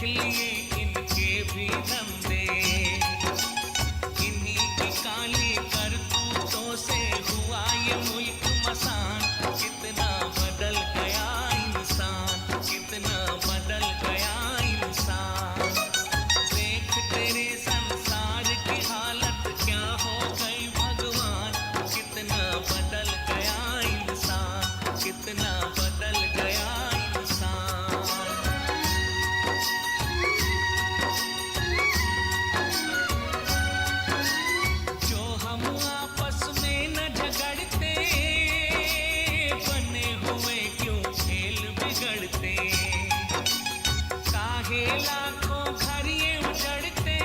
लिए इनके भी धंधे, इन्हीं की काली करतूतों से हुआ ये मुल्क मसान। कितना बदल गया इंसान, कितना बदल गया इंसान। देख तेरे संसार की हालत क्या हो गई भगवान। कितना बदल गया इंसान, कितना बदल गया इंसान। जो हम आपस में न झगड़ते, बने हुए क्यों खेल बिगड़ते। काहे लाखों घर ये उजड़ते,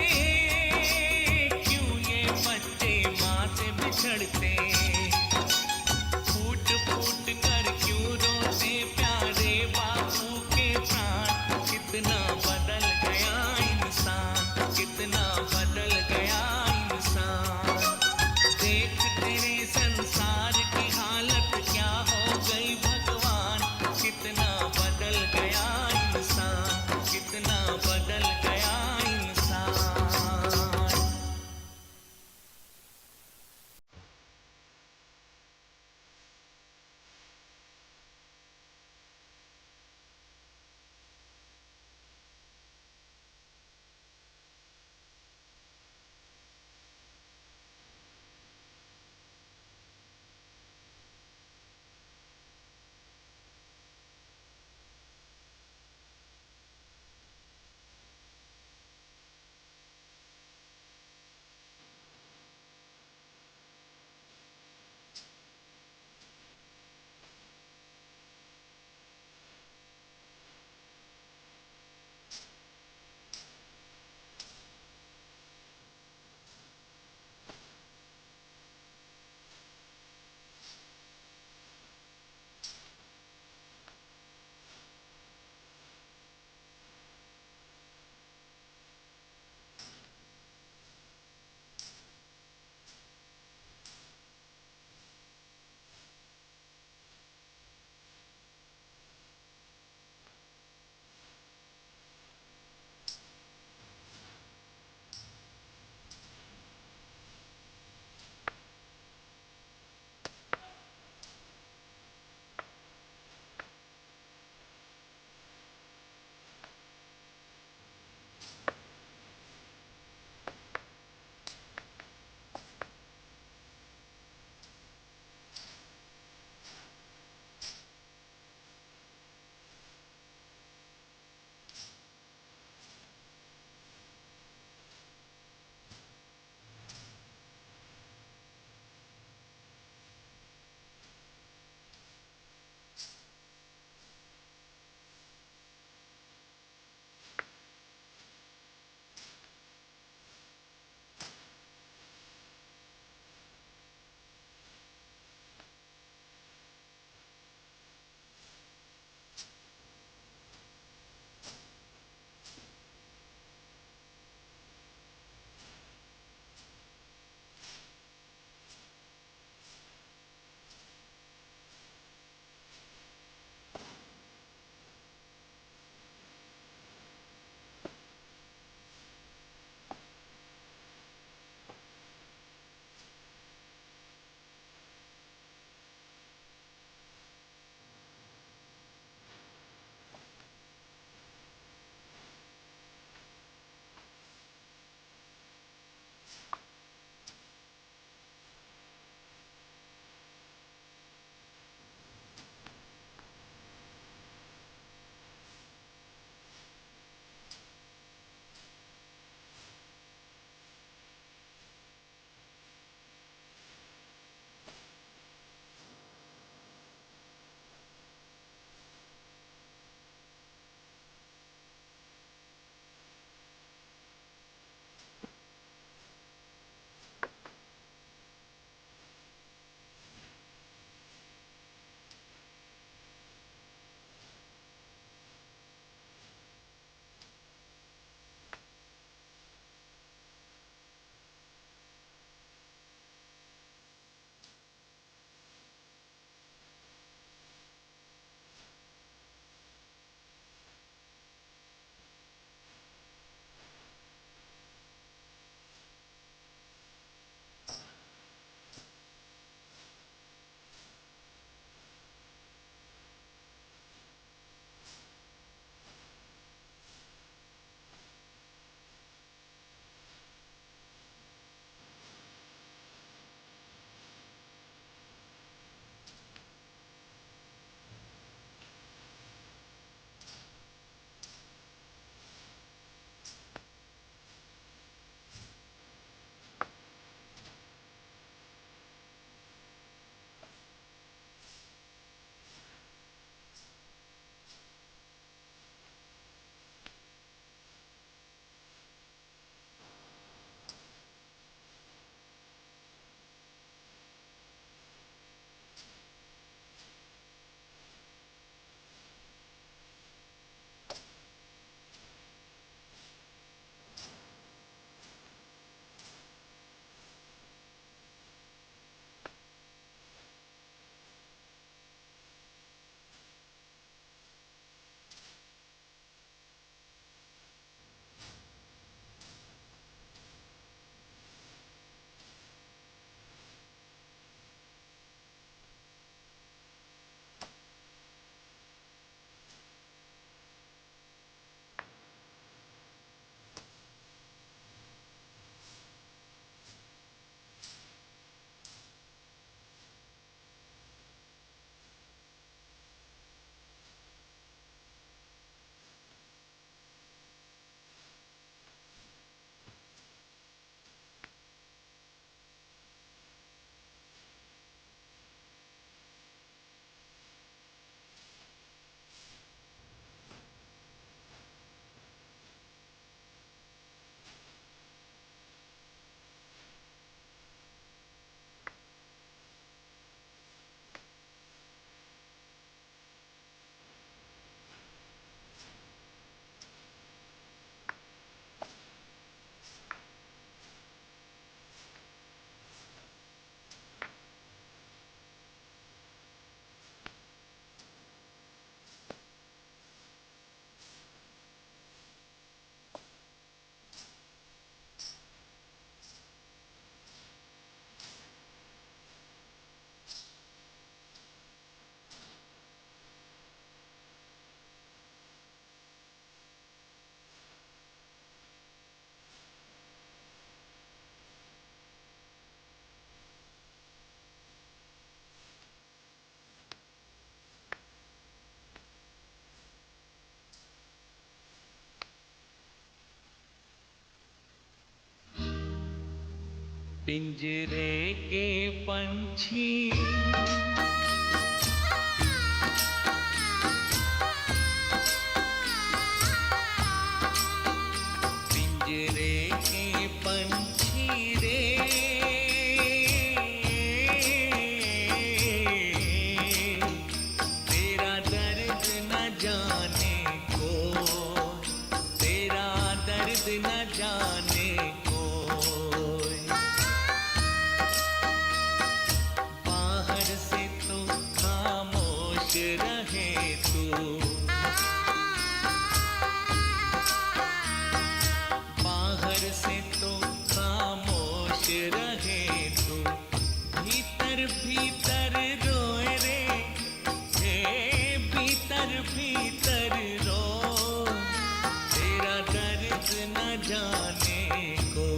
क्यों ये बच्चे माँ से बिछड़ते। फूट फूट कर क्यों रोते प्यारे बापू के प्राण। कितना बदल गया इंसान, कितना बदल गया इंसान। देख तेरे संसार की हालत क्या हो गई भगवान। कितना बदल गया इंसान, कितना बदल पिंजरे के पंछी पिंजरे के पंछी रे तेरा दर्द न जाने को तेरा दर्द न जाने को बाहर से तो खामोश रहे तू बाहर से तो खामोश रहे तू भीतर भीतर रोए रे हे भीतर भीतर रो तेरा दर्द न जाने को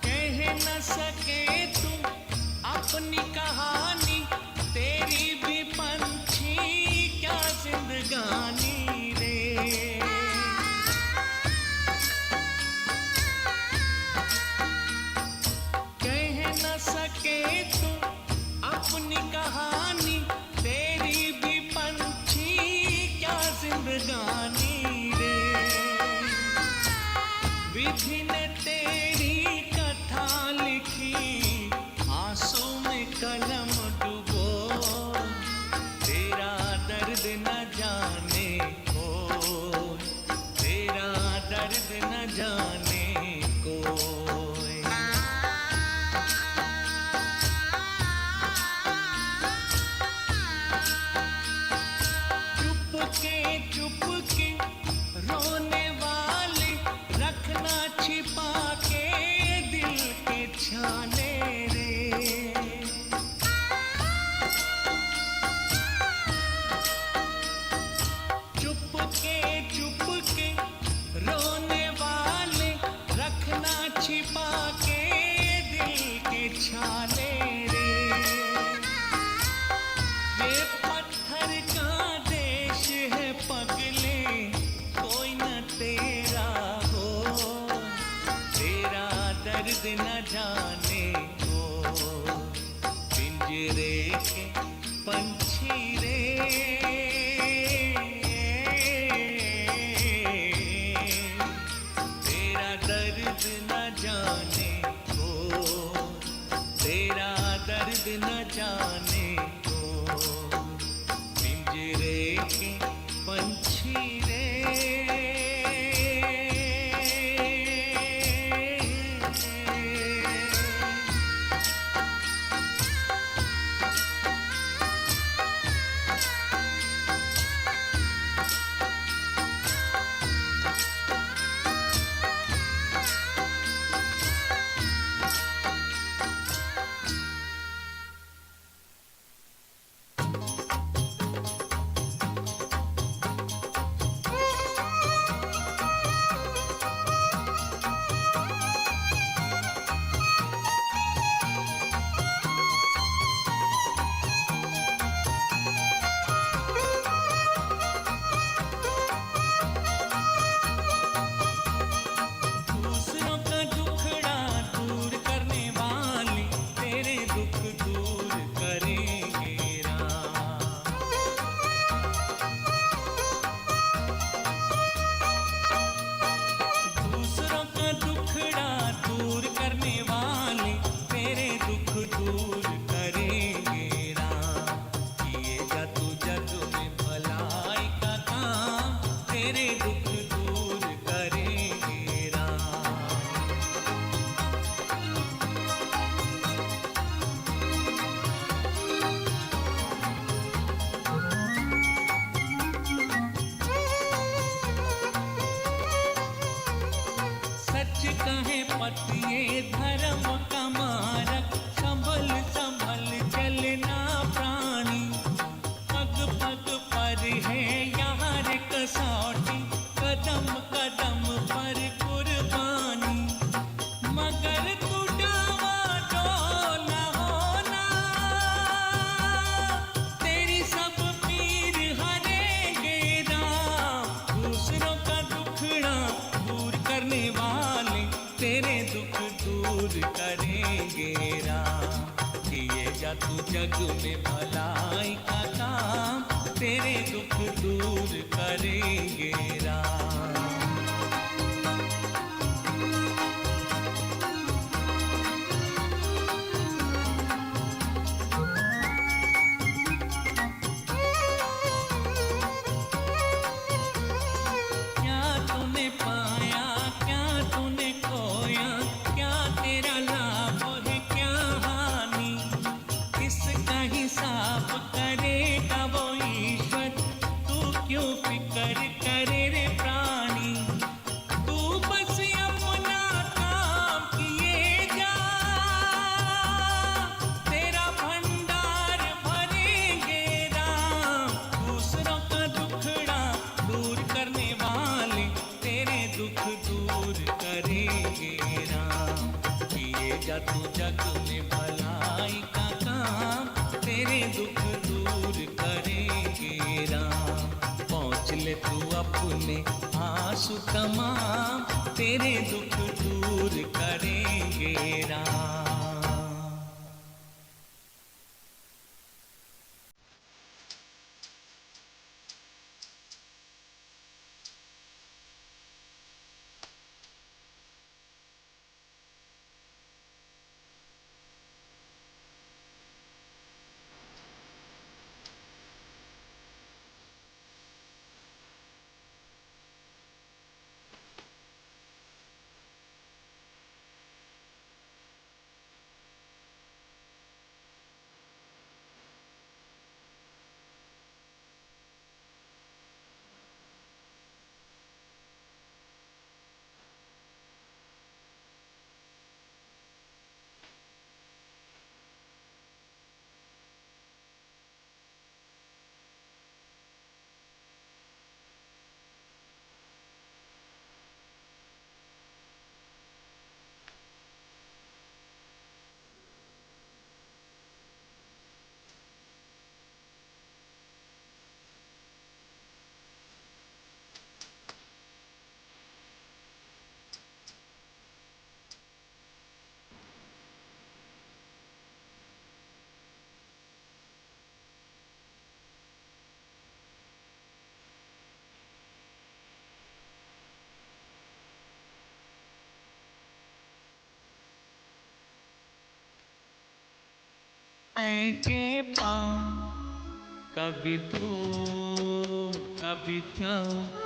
कह न सके तू अपनी कहानी तेरी भी पंछी क्या जिंदगानी रे कह न सके तू अपनी कहानी तेरी भी पंछी क्या जिंदगानी रे विधि ने तेरी कथा लिखी आंसू में कलम डुबो तेरा दर्द न जाने को तेरा दर्द न जाने को चुपके रोने वाले रखना छिपा के दिल के छाने रे चुपके रोने वाले रखना छिपा के दिल के छाने रे ये पत्थर का देश है पगले कोई न तेरा हो तेरा दर्द न जाने को पिंजरे के पंछी रे तेरा दर्द न जाने को तेरा दर्द न जाने को पिंजरे के पंछी रे पतिये धर्म का मारक संभल संभल चलना प्राणी पग पग पर है यहाँ रे कसौटी कदम कदम पर कुर्बानी मगर तू डावा डोल न होना तेरी सब पीर हरेंगे जा तू जग में भलाई का काम, तेरे दुख दूर करेंगे राम। क्या तूने पाया, क्या तूने खोया, क्या तेरा लाभ है, क्या हानि, किसका हिसाब करेगा वो ईश्वर, तू क्यों फिक्र करे रे प्राणी। तू बस अपना काम किए जा, तेरा भंडार भरेंगे राम। दूसरों का दुखड़ा दूर करने वाले, तेरे दुख दूर करेंगे राम। किए जा तू जग में भलाई का काम, तेरे दुख दूर करेंगे राम। पहुँच ले तू अपने आंसू तमाम, तेरे दुख दूर करेंगे राम। ऐके पाँव कभी धूप कभी छाँव,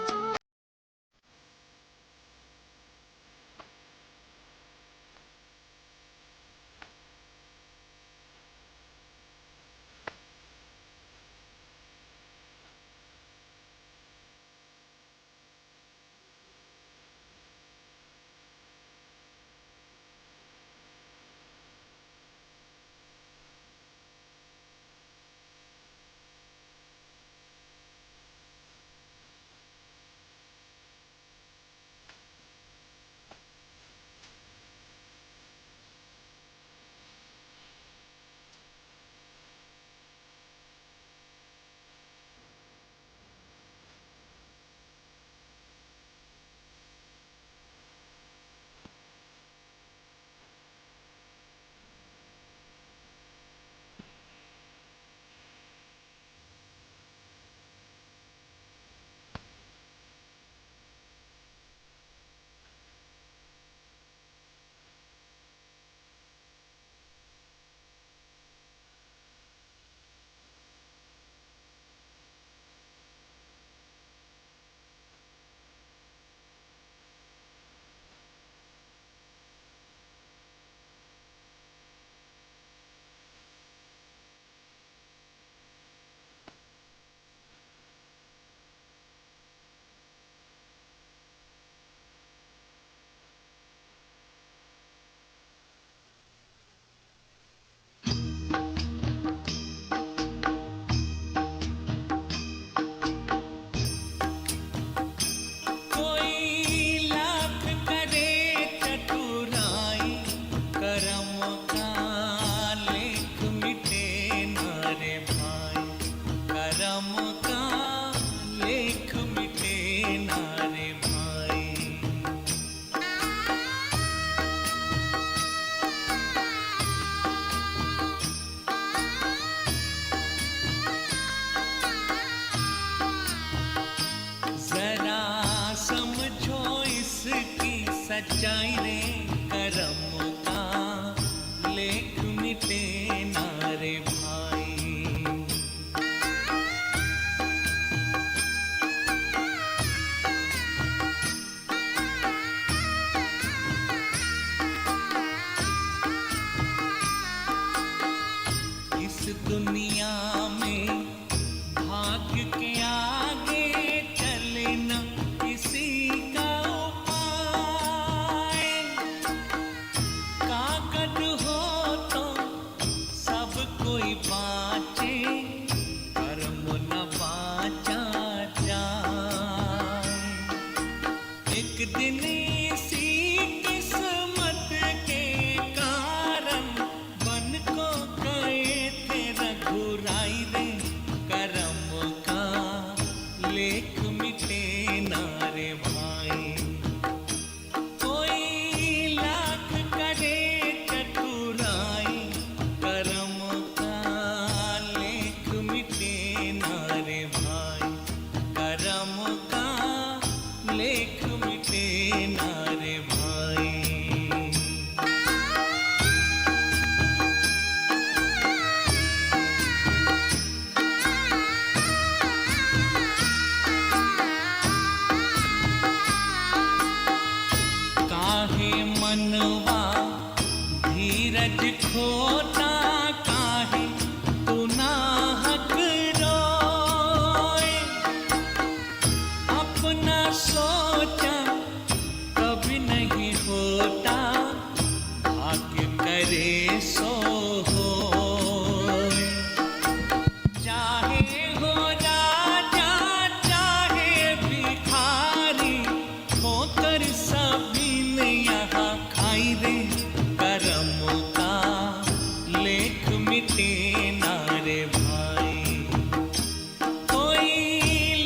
जाए रे करम का लेख मिटे ना रे भाई। इस दुनिया में भाग्य के आगे चले न किसी का उपाय। काकट हो तो सब कोई बाँचे, कर्म न बाँचा जाए। एक दिन इसी किस्मत के कारण बन को गए थे रघुराई रे करम का लेख मिटे ना रे भाई। कोई लाख करे चतुराई, करम का लेख मिटे ना रे भाई। करम का लेख मिटे ना रे भाई। काहे मनवा धीरज खोता, काहे तू नाहक रोए। अपना सोचा कभी नहीं होता, भाग्य करे सो होए। चाहे हो राजा चाहे भिखारी, होकर सभी ने यहाँ खाई रे करम का लेख मिटे ना रे भाई। कोई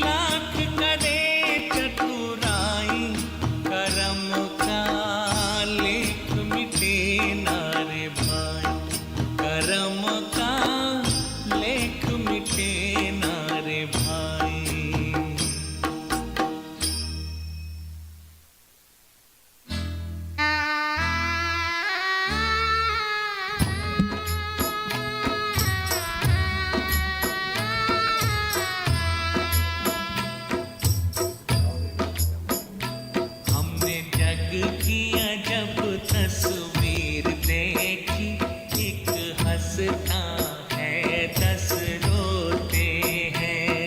लाख करे चतुराई, करम का लेख मिटे ना रे भाई। करम का लेख मिटे ना रे भाई। हमने जग की अजब तस्वीर देखी, एक हंसता है 10 रोते हैं।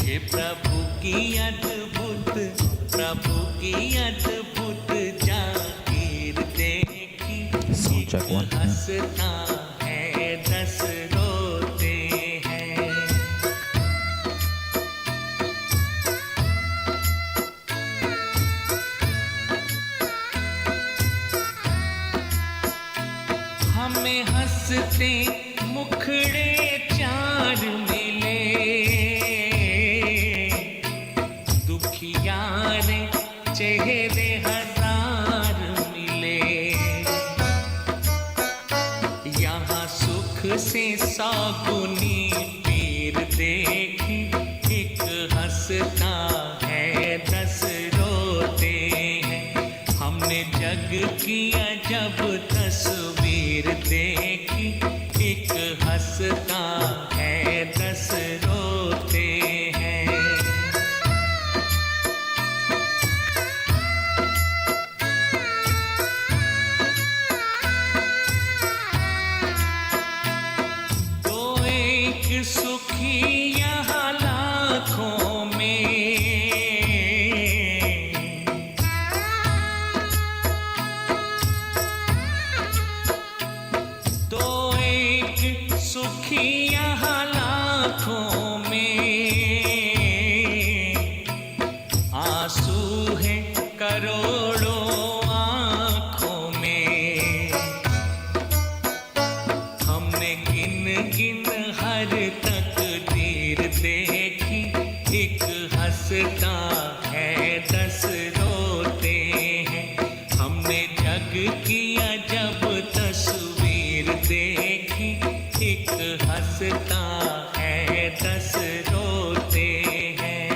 ये प्रभु की अद्भुत जागीर देखी, एक हंसता है 10 रोते हैं। हमें हंसते मुखड़े 4 मिले, दुखियारे चेहरे 1000 मिले। यहाँ सुख से 100 गुनी पीर देखी, एक हंसता है 10 रोते हैं। हमने जग की अजब तस्वीर देखी, एक हंसता है 10 रोते हैं। तो एक सुखी यहाँ लाखों में, तो एक सुखी यहाँ लाखों में, आंसू है करोड़ों आँखों में। हमने गिन गिन हर तकदीर देखी, एक हंसता है 10 रोते हैं। हमने जग की अजब तस्वीर देखी, एक हंसता है 10 रोते हैं।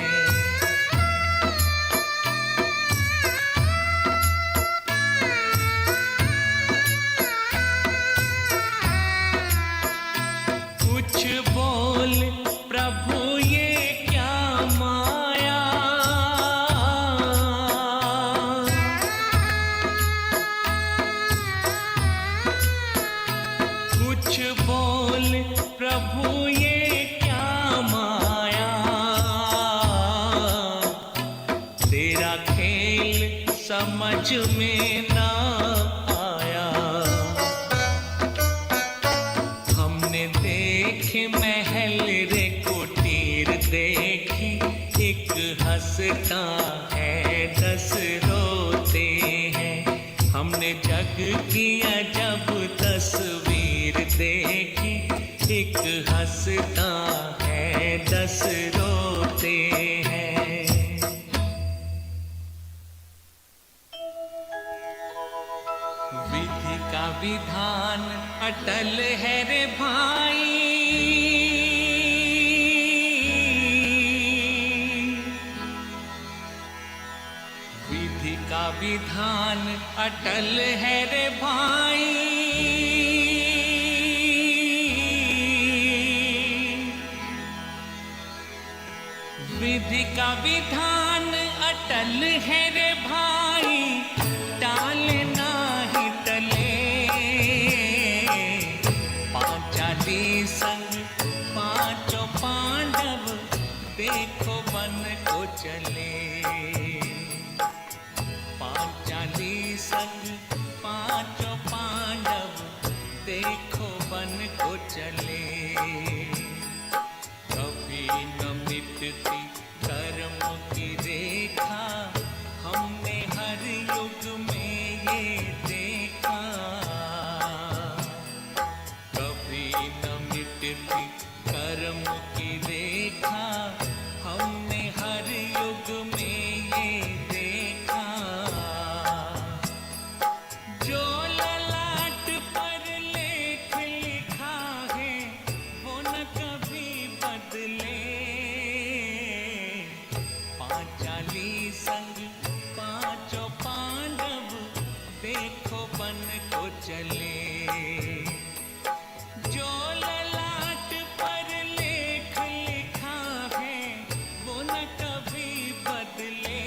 समझ में ना आया। हमने देखे महल रे कुटीर देखी, एक हंसता है 10 रोते हैं। हमने जग की अजब तस्वीर देखी, एक हंसता है 10 रोते हैं। विधि का विधान अटल है रे भाई, विधि का विधान अटल है रे भाई। विधि का विधान अटल है रे भाई, टाले नाही टले। पांचाली संग पांचों पांडव, देखो वन को चले। पांचाली संग पांचों पांडव, देखो वन को चले। कभी न मिटती कर्म की रेखा, हमने हर युग में ये देखा। कभी न मिटती कर्म की रेखा, हमने हर युग में ये देखा। जो ललाट पर लेख लिखा है, वो न कभी बदले। पांचाली संग पांचों पांडव, देखो वन को चले। जो ललाट पर लेख लिखा है, वो न कभी बदले।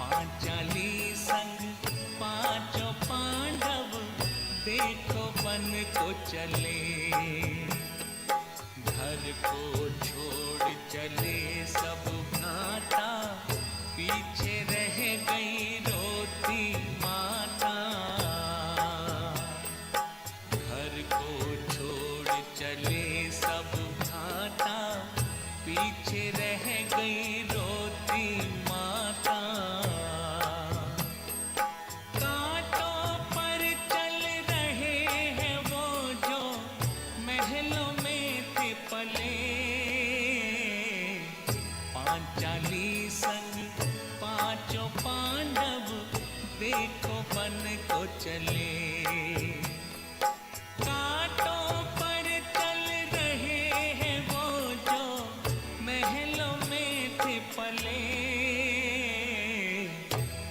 पांचाली संग पांचों पांडव, देखो वन को चले। घर को छोड़ चले सब भ्राता, पीछे रह गई रोती माता। घर को छोड़ चले सब भ्राता, पीछे रह गई रोती माता। कांटों पर चल रहे हैं वो जो महलों में थे पले। पांचाली संग पांचों पांडव, देखो वन को चले। कांटों पर चल रहे हैं वो जो महलों में थे पले।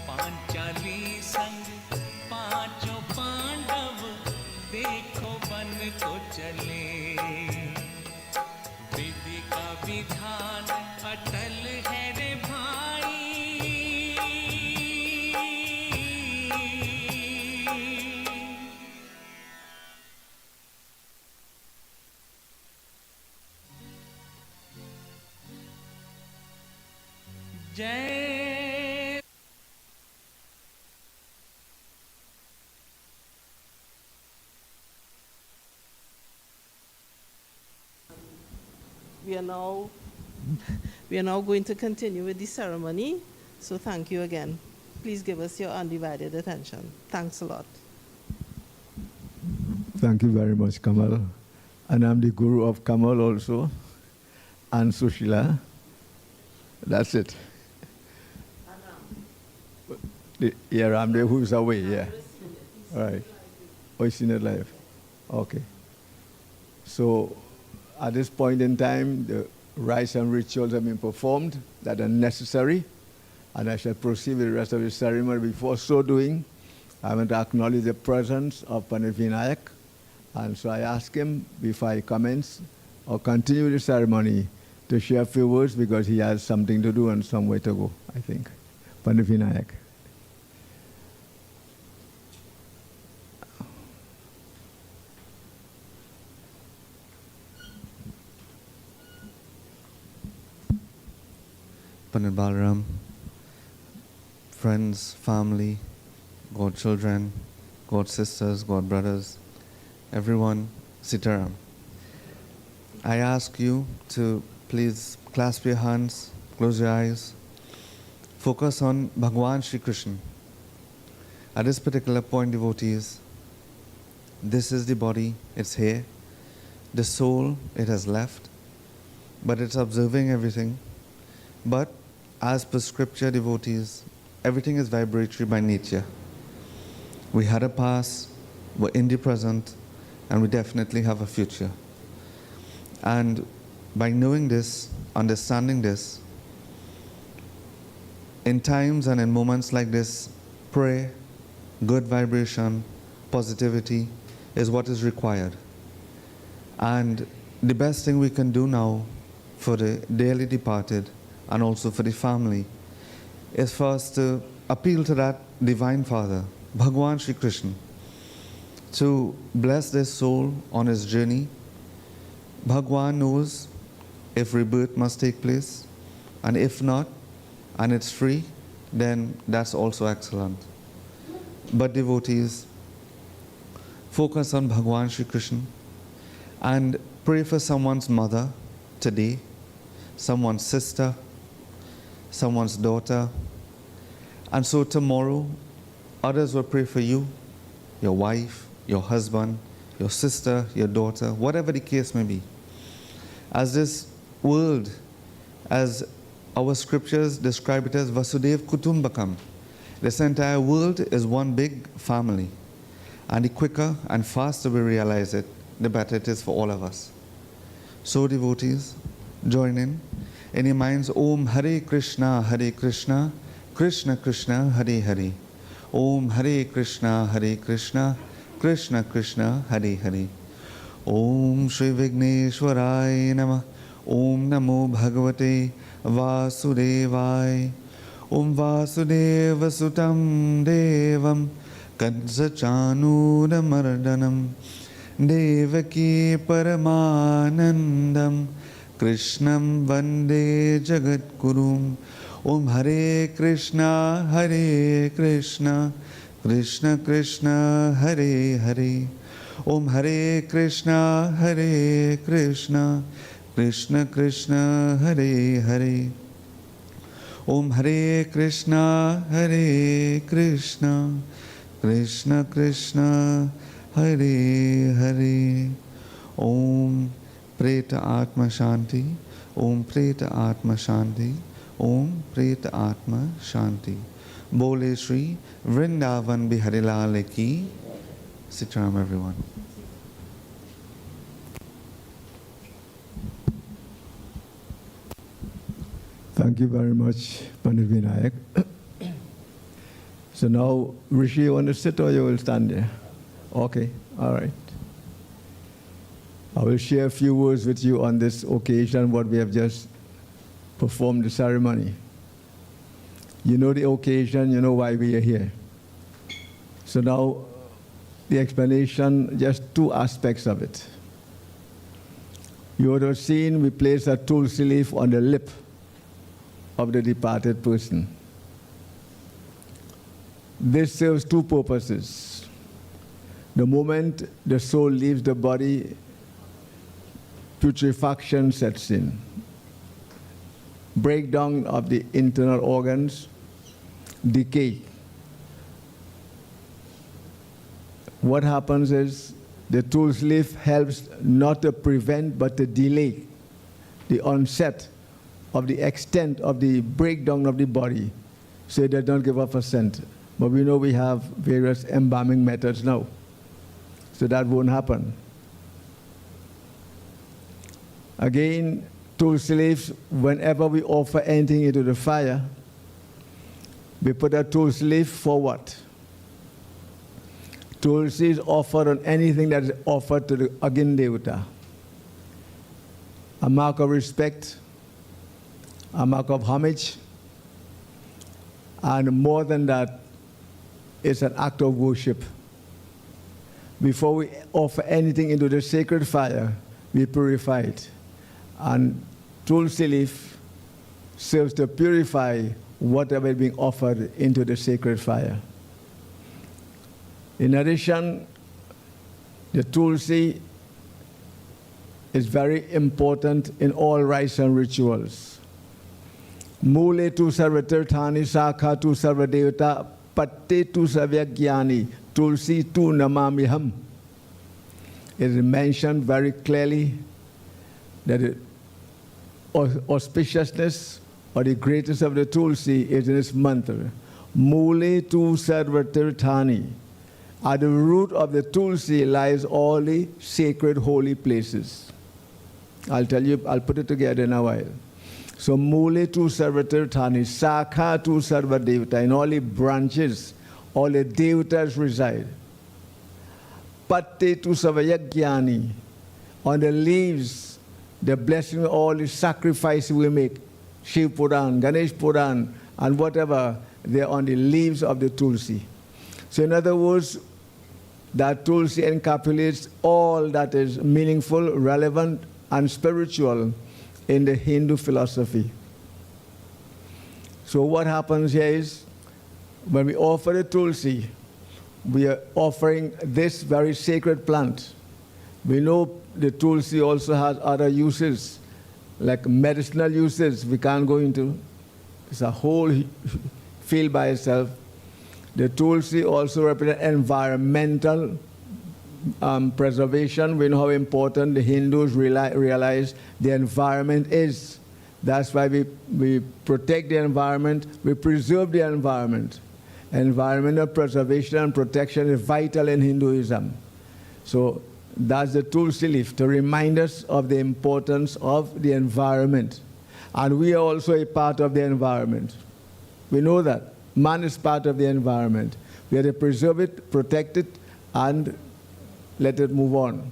पांचाली संग पांचों पांडव, देखो वन को चले। विधि का विधान अटल है रे भाई। जय। We are now going to continue with the ceremony. So thank you again. Please give us your undivided attention. Thanks a lot. Thank you very much, Kamal. And I'm the guru of Kamal also, and Sushila. That's it. Yeah, Ramdev, who's away, yeah. All right. Oh, he's in life. Okay. So, at this point in time, the rites and rituals have been performed that are necessary, and I shall proceed with the rest of the ceremony. Before so doing, I want to acknowledge the presence of Panavinayak, and so I ask him, before I commence or continue the ceremony, to share a few words because he has something to do and somewhere to go, I think. Panavinayak. Pandit Balaram, friends, family, godchildren, god sisters, god brothers, everyone, Sitaram. I ask you to please clasp your hands, close your eyes, focus on Bhagwan Shri Krishna. At this particular point, devotees, this is the body, it's here. The soul, it has left, but it's observing everything. But as per scripture, devotees, everything is vibratory by nature. We had a past, we're in the present, and we definitely have a future. And by knowing this, understanding this, in times and in moments like this, prayer, good vibration, positivity is what is required. And the best thing we can do now for the dearly departed and also for the family is for us to appeal to that Divine Father, Bhagwan Shri Krishna, to bless this soul on his journey. Bhagwan knows if rebirth must take place, and if not, and it's free, then that's also excellent. But devotees, focus on Bhagwan Shri Krishna and pray for someone's mother today, someone's sister, someone's daughter. And so tomorrow, others will pray for you, your wife, your husband, your sister, your daughter, whatever the case may be. As this world, as our scriptures describe it as Vasudev Kutumbakam, this entire world is one big family. And the quicker and faster we realize it, the better it is for all of us. So devotees, join in your minds, Om Hare Krishna, Krishna Krishna, Hare Hare. Om Hare Krishna, Krishna Krishna, Hare Hare. Om Shri Vigneshwarai Namah. Om Namo Bhagavate Vasudevai. Om Vasudeva Sutam Devam Kansachanura Mardanam Devaki Paramanandam Krishnam Vande Jagat Gurum. Om Hare Krishna, Krishna Krishna, Hare Hare. Om Hare Krishna, Krishna Krishna, Hare Hare. Om Hare Krishna, Krishna Krishna, Hare Hare. Om Preta Atma Shanti. Om Preta Atma Shanti. Om Preta Atma Shanti. Bole Shri Vrindavan Bihari Lal Ki. Sitaram, everyone. Thank you very much, Pandit Vinayak. So now, Rishi, you want to sit or you will stand there? Okay, all right. I will share a few words with you on this occasion, what we have just performed the ceremony. You know the occasion, you know why we are here. So now, the explanation, just two aspects of it. You would have seen we place a tulsi leaf on the lip of the departed person. This serves two purposes. The moment the soul leaves the body, putrefaction sets in. Breakdown of the internal organs, decay. What happens is the tulsi leaf helps not to prevent but to delay the onset of the extent of the breakdown of the body, so it does not give off a scent. But we know we have various embalming methods now, so that won't happen. Again, tulsi leaves, whenever we offer anything into the fire, we put a tulsi leaf for what? Tulsi is offered on anything that is offered to the Agin Devata. A mark of respect, a mark of homage, and more than that, it's an act of worship. Before we offer anything into the sacred fire, we purify it. And tulsi leaf serves to purify whatever is being offered into the sacred fire. In addition, the tulsi is very important in all rites and rituals. Mule tu sarvatirthani sakha tu sarvadevata patte tu sarvagyani tulsi tu namamiham. It is mentioned very clearly that the auspiciousness or the greatness of the tulsi is in its mantra. Mule tu sarvatirthani. At the root of the tulsi lies all the sacred holy places. I'll tell you, I'll put it together in a while. So mule tu sarvatirthani, sakha tu sarvadevata. In all the branches, all the devatas reside. Patte tu sarvayagyani. On the leaves, the blessing of all the sacrifices we make. Shiv Puran, Ganesh Puran, and whatever, they're on the leaves of the tulsi. So in other words, that tulsi encapsulates all that is meaningful, relevant, and spiritual in the Hindu philosophy. So what happens here is, when we offer the tulsi, we are offering this very sacred plant. We know the tulsi also has other uses, like medicinal uses we can't go into. It's a whole field by itself. The tulsi also represents environmental preservation. We know how important the Hindus realize the environment is. That's why we protect the environment, we preserve the environment. Environmental preservation and protection is vital in Hinduism. So that's the tulsi leaf, to remind us of the importance of the environment. And we are also a part of the environment. We know that. Man is part of the environment. We have to preserve it, protect it, and let it move on.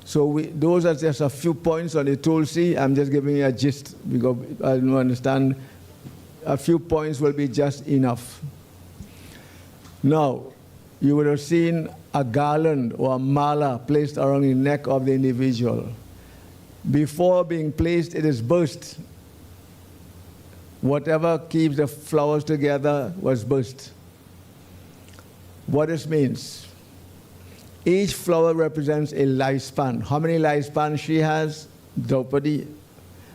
So those are just a few points on the tulsi. I'm just giving you a gist because I don't understand. A few points will be just enough. Now, you would have seen a garland or a mala placed around the neck of the individual. Before being placed, it is burst. Whatever keeps the flowers together was burst. What this means? Each flower represents a lifespan. How many lifespans she has? Draupadi.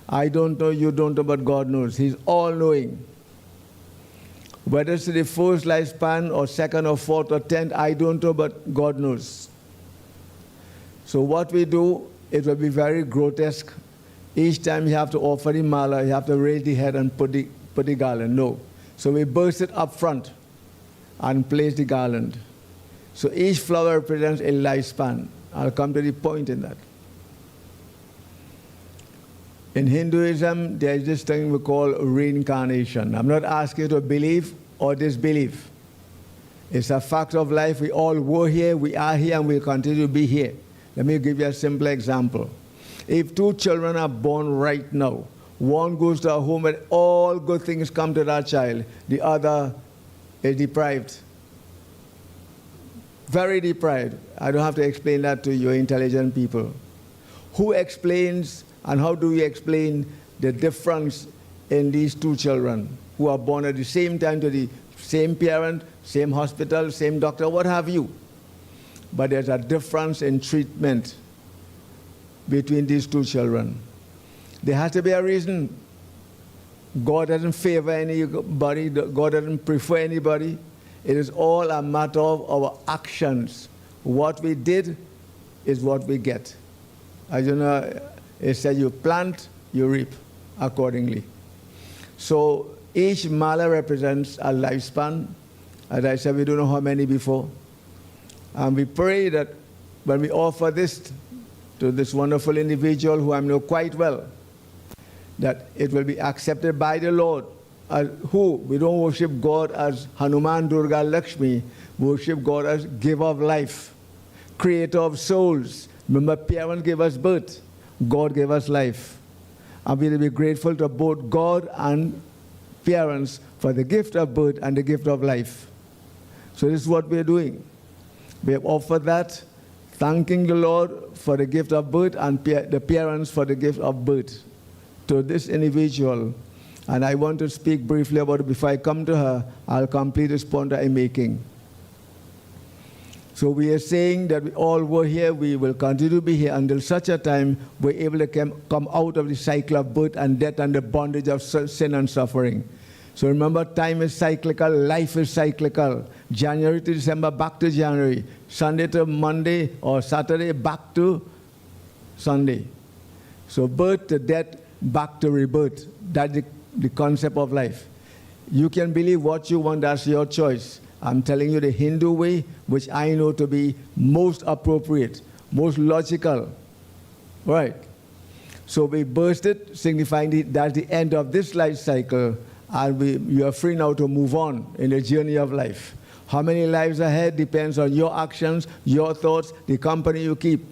I don't know, you don't know, but God knows. He's all-knowing. Whether it's the first lifespan or second or fourth or 10th, I don't know, but God knows. So what we do, it will be very grotesque. Each time you have to offer the mala, you have to raise the head and put the garland. No. So we burst it up front and place the garland. So each flower represents a lifespan. I'll come to the point in that. In Hinduism, there is this thing we call reincarnation. I'm not asking you to believe or disbelieve. It's a fact of life. We all were here, we are here, and we'll continue to be here. Let me give you a simple example. If two children are born right now, one goes to a home where all good things come to that child, the other is deprived. Very deprived. I don't have to explain that to you intelligent people. Who explains and how do we explain the difference in these two children who are born at the same time to the same parent, same hospital, same doctor, what have you? But there's a difference in treatment between these two children. There has to be a reason. God doesn't favor anybody. God doesn't prefer anybody. It is all a matter of our actions. What we did is what we get. As you know, it said you plant, you reap accordingly. So each mala represents a lifespan. As I said, we don't know how many before. And we pray that when we offer this to this wonderful individual who I know quite well, that it will be accepted by the Lord. Who? We don't worship God as Hanuman, Durga, Lakshmi. We worship God as giver of life, creator of souls. Remember, parents gave us birth. God gave us life. And we will be grateful to both God and parents for the gift of birth and the gift of life. So this is what we are doing. We have offered that, thanking the Lord for the gift of birth and the parents for the gift of birth to this individual And I want to speak briefly about it. Before I come to her, I'll complete this point that I'm making. So we are saying that we all were here, we will continue to be here until such a time we're able to come out of the cycle of birth and death and the bondage of sin and suffering. So remember, time is cyclical, life is cyclical. January to December, back to January. Sunday to Monday or Saturday, back to Sunday. So birth to death, back to rebirth. That's the concept of life. You can believe what you want, that's your choice. I'm telling you the Hindu way, which I know to be most appropriate, most logical. Right. So we burst it, signifying that's the end of this life cycle, and you are free now to move on in the journey of life. How many lives ahead depends on your actions, your thoughts, the company you keep.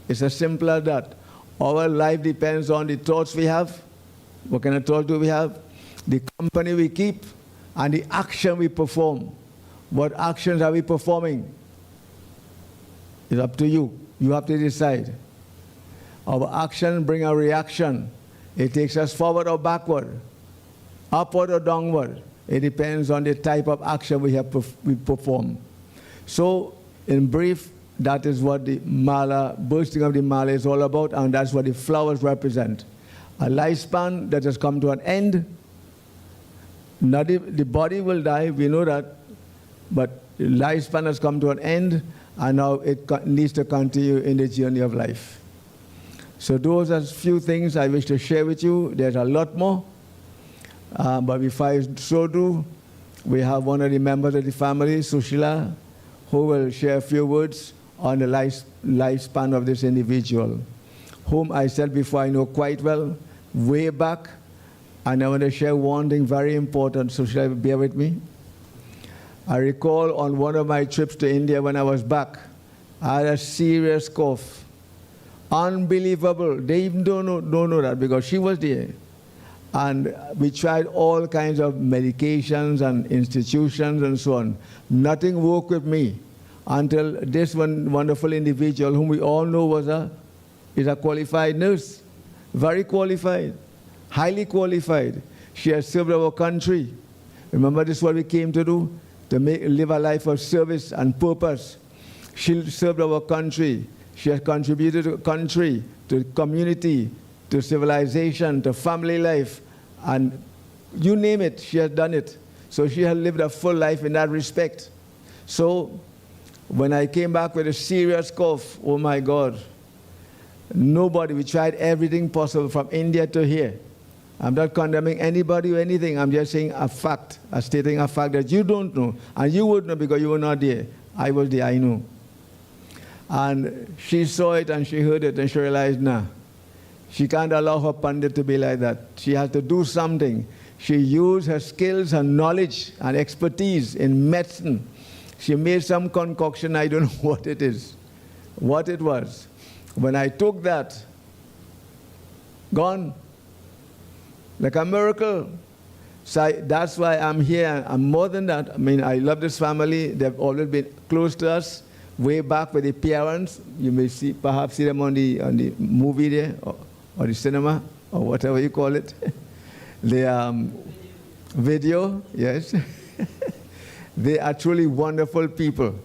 It's as simple as that. Our life depends on the thoughts we have. What kind of thoughts do we have? The company we keep and the action we perform. What actions are we performing? It's up to you. You have to decide. Our action brings a reaction. It takes us forward or backward, upward or downward. It depends on the type of action we perform. So, in brief, that is what the mala, bursting of the mala is all about, and that's what the flowers represent. A lifespan that has come to an end. Not the body will die, we know that, but the lifespan has come to an end, and now it needs to continue in the journey of life. So those are a few things I wish to share with you. There's a lot more, but before I so do, we have one of the members of the family, Sushila, who will share a few words on the lifespan of this individual, whom I said before I know quite well, way back, and I want to share one thing very important, so shall I bear with me? I recall on one of my trips to India when I was back, I had a serious cough. Unbelievable. They even don't know that because she was there. And we tried all kinds of medications and institutions and so on. Nothing worked with me until this one wonderful individual whom we all know is a qualified nurse. Very qualified. Highly qualified. She has served our country. Remember, this is what we came to do? To live a life of service and purpose. She served our country. She has contributed to the country, to the community, to civilization, to family life, and you name it, she has done it. So she has lived a full life in that respect. So when I came back with a serious cough, oh my God, nobody, we tried everything possible from India to here. I'm not condemning anybody or anything. I'm just saying a fact, stating a fact that you don't know. And you would know because you were not there. I was there, I know. And she saw it and she heard it and she realized, nah, she can't allow her pandit to be like that. She has to do something. She used her skills, her knowledge and expertise in medicine. She made some concoction, I don't know what it is, what it was. When I took that, gone. Like a miracle. So that's why I'm here. I'm more than that. I mean, I love this family. They've always been close to us. Way back with the parents. You may perhaps see them on the movie there, or the cinema, or whatever you call it. The video, yes. They are truly wonderful people.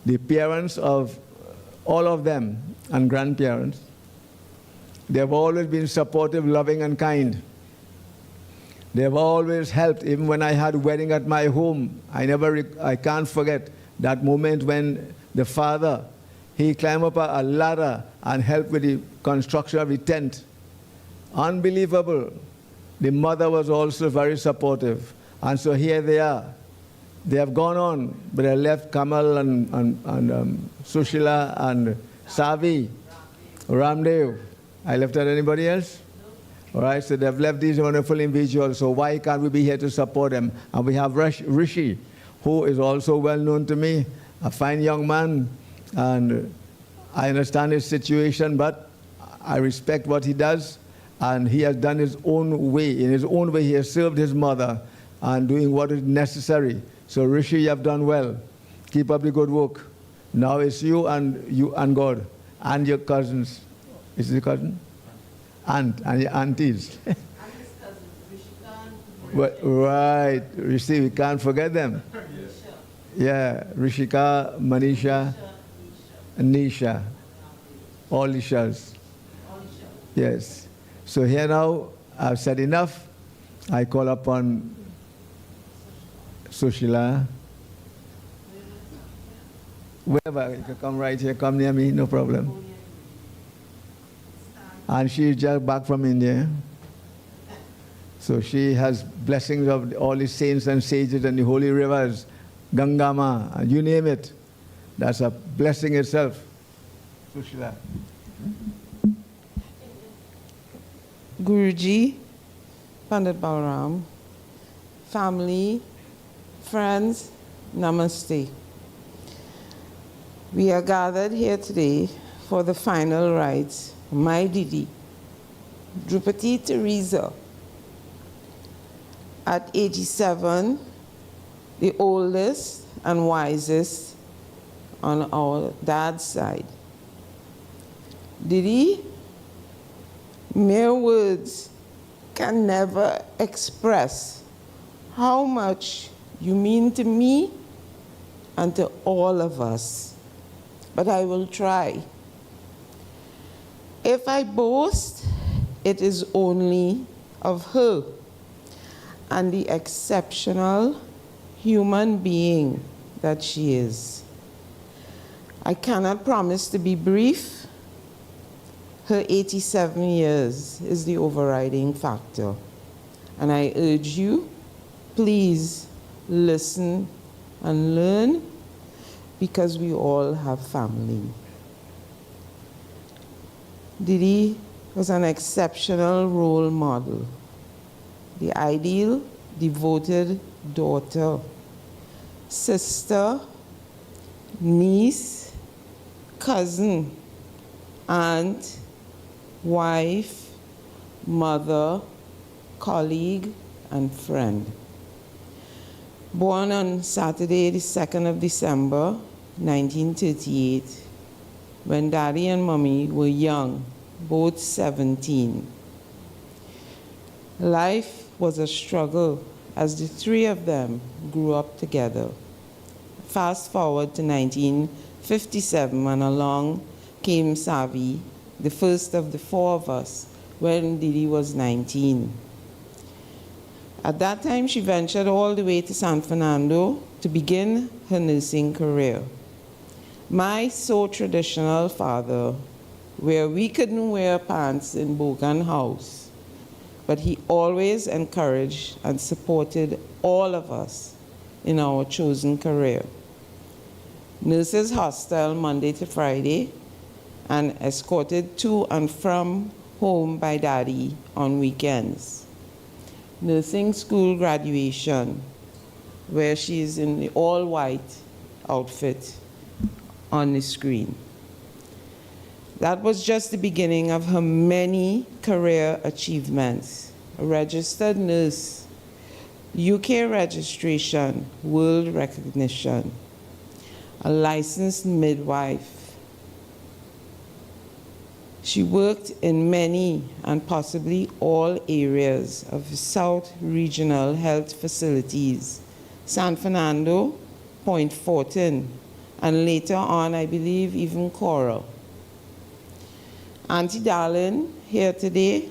The parents of all of them and grandparents, they've always been supportive, loving, and kind. They've always helped. Even when I had a wedding at my home, I can't forget that moment when the father, he climbed up a ladder and helped with the construction of the tent. Unbelievable. The mother was also very supportive. And so here they are. They have gone on, but they left Kamal and Sushila and Savi, Ramdev. I left out anybody else? All right, so they've left these wonderful individuals, so why can't we be here to support them? And we have Rishi, who is also well known to me, a fine young man, and I understand his situation, but I respect what he does, and he has done his own way. In his own way, he has served his mother and doing what is necessary. So Rishi, you have done well. Keep up the good work. Now it's you and God, and your cousins. Is it your cousin? Aunt and your aunties. And his cousin, Rishika Right. You see, we can't forget them. Yeah, Rishika, Manisha, and Nisha. All Ishas. Yes. So here now, I've said enough. I call upon Sushila. Wherever, you can come right here, come near me, no problem. And she's just back from India. So she has blessings of all the saints and sages and the holy rivers, Gangama, and you name it. That's a blessing itself. Sushila. Guruji, Pandit Balaram, family, friends, namaste. We are gathered here today for the final rites of my Didi, Drupati Theresa. At 87, the oldest and wisest on our dad's side. Didi, mere words can never express how much you mean to me and to all of us. But I will try. If I boast, it is only of her and the exceptional human being that she is. I cannot promise to be brief. Her 87 years is the overriding factor. And I urge you, please listen and learn, because we all have family. Didi was an exceptional role model, the ideal, devoted daughter, sister, niece, cousin, aunt, wife, mother, colleague, and friend. Born on Saturday, the 2nd of December, 1938, when Daddy and Mommy were young, both 17. Life was a struggle as the three of them grew up together. Fast forward to 1957, when along came Savi, the first of the four of us, when Didi was 19. At that time, she ventured all the way to San Fernando to begin her nursing career. My so traditional father, where we couldn't wear pants in Bogan House, but he always encouraged and supported all of us in our chosen career. Nurses hostel Monday to Friday, and escorted to and from home by Daddy on weekends. Nursing school graduation, where she is in the all-white outfit on the screen. That was just the beginning of her many career achievements. A registered nurse, UK registration, world recognition, a licensed midwife. She worked in many and possibly all areas of South Regional Health Facilities, San Fernando, Point Fortin, and later on, I believe, even Coral. Auntie Darlin, here today,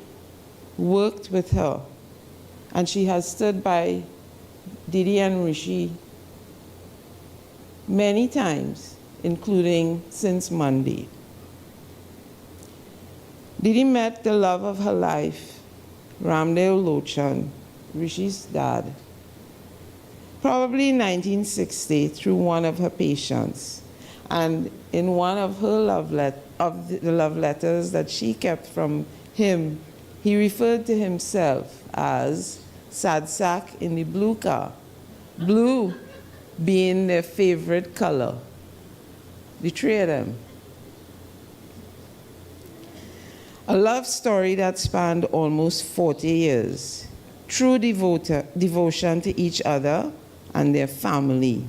worked with her, and she has stood by Didi and Rishi many times, including since Monday. Didi met the love of her life, Ramdeo Lochan, Rishi's dad, probably in 1960 through one of her patients. And in one of her love letters that she kept from him, he referred to himself as Sadsak in the blue car, blue being their favorite color, the three of them. A love story that spanned almost 40 years. True devotion to each other and their family.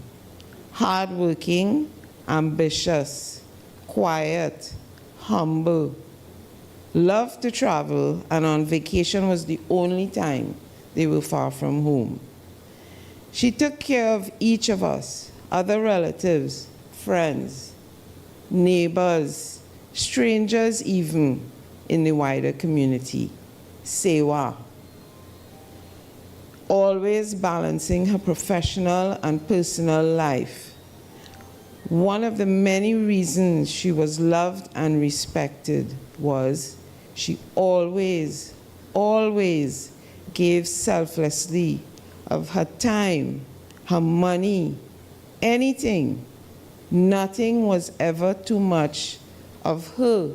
Hardworking, ambitious, quiet, humble. Loved to travel, and on vacation was the only time they were far from home. She took care of each of us, other relatives, friends, neighbors, strangers even in the wider community. Sewa. Always balancing her professional and personal life. One of the many reasons she was loved and respected was she always gave selflessly of her time, her money, anything. Nothing was ever too much of her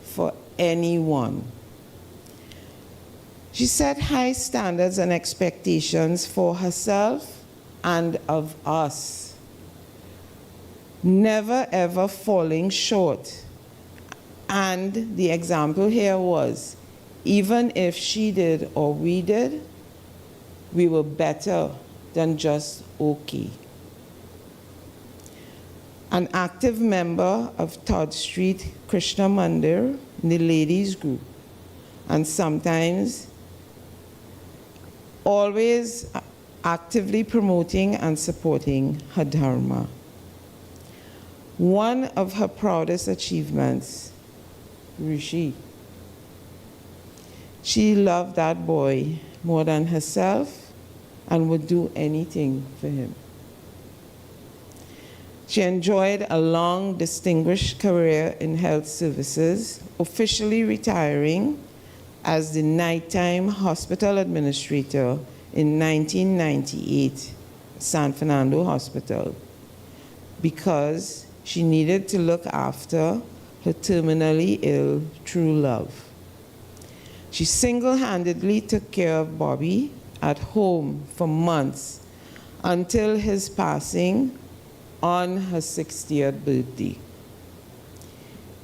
for anyone. She set high standards and expectations for herself and of us, never ever falling short. And the example here was, even if she did or we did, we were better than just okay. An active member of Todd Street Krishna Mandir in the ladies group, and sometimes always actively promoting and supporting her dharma. One of her proudest achievements, Rishi. She loved that boy more than herself and would do anything for him. She enjoyed a long, distinguished career in health services, officially retiring as the nighttime hospital administrator in 1998, San Fernando Hospital, because she needed to look after her terminally ill true love. She single-handedly took care of Bobby at home for months until his passing on her 60th birthday.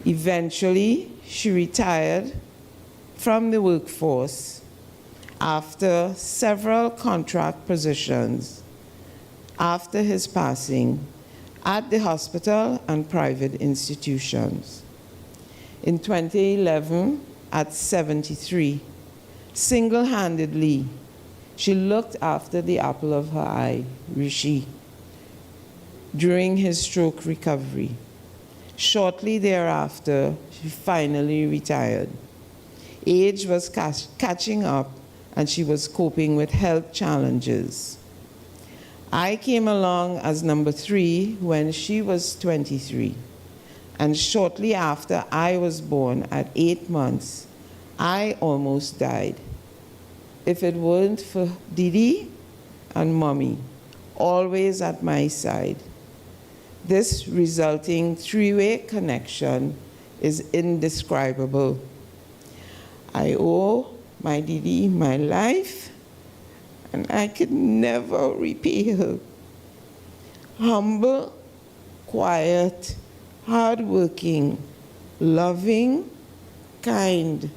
Eventually, she retired from the workforce after several contract positions after his passing at the hospital and private institutions. In 2011, at 73, single-handedly, she looked after the apple of her eye, Rishi, during his stroke recovery. Shortly thereafter, she finally retired. Age was catching up, and she was coping with health challenges. I came along as number 3 when she was 23. And shortly after I was born, at 8 months, I almost died. If it weren't for Didi and Mommy, always at my side, this resulting three-way connection is indescribable. I owe my Didi my life, and I could never repay her. Humble, quiet, hardworking, loving, kind,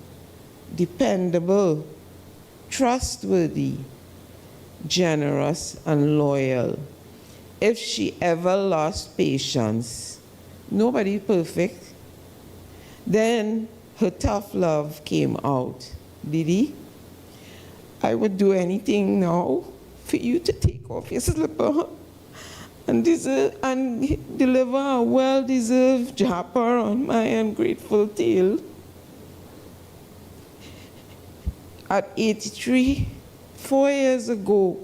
dependable, trustworthy, generous, and loyal. If she ever lost patience, nobody perfect, then her tough love came out. Didi, I would do anything now for you to take off your slipper and deliver a well-deserved japper on my ungrateful tail. At 83, 4 years ago,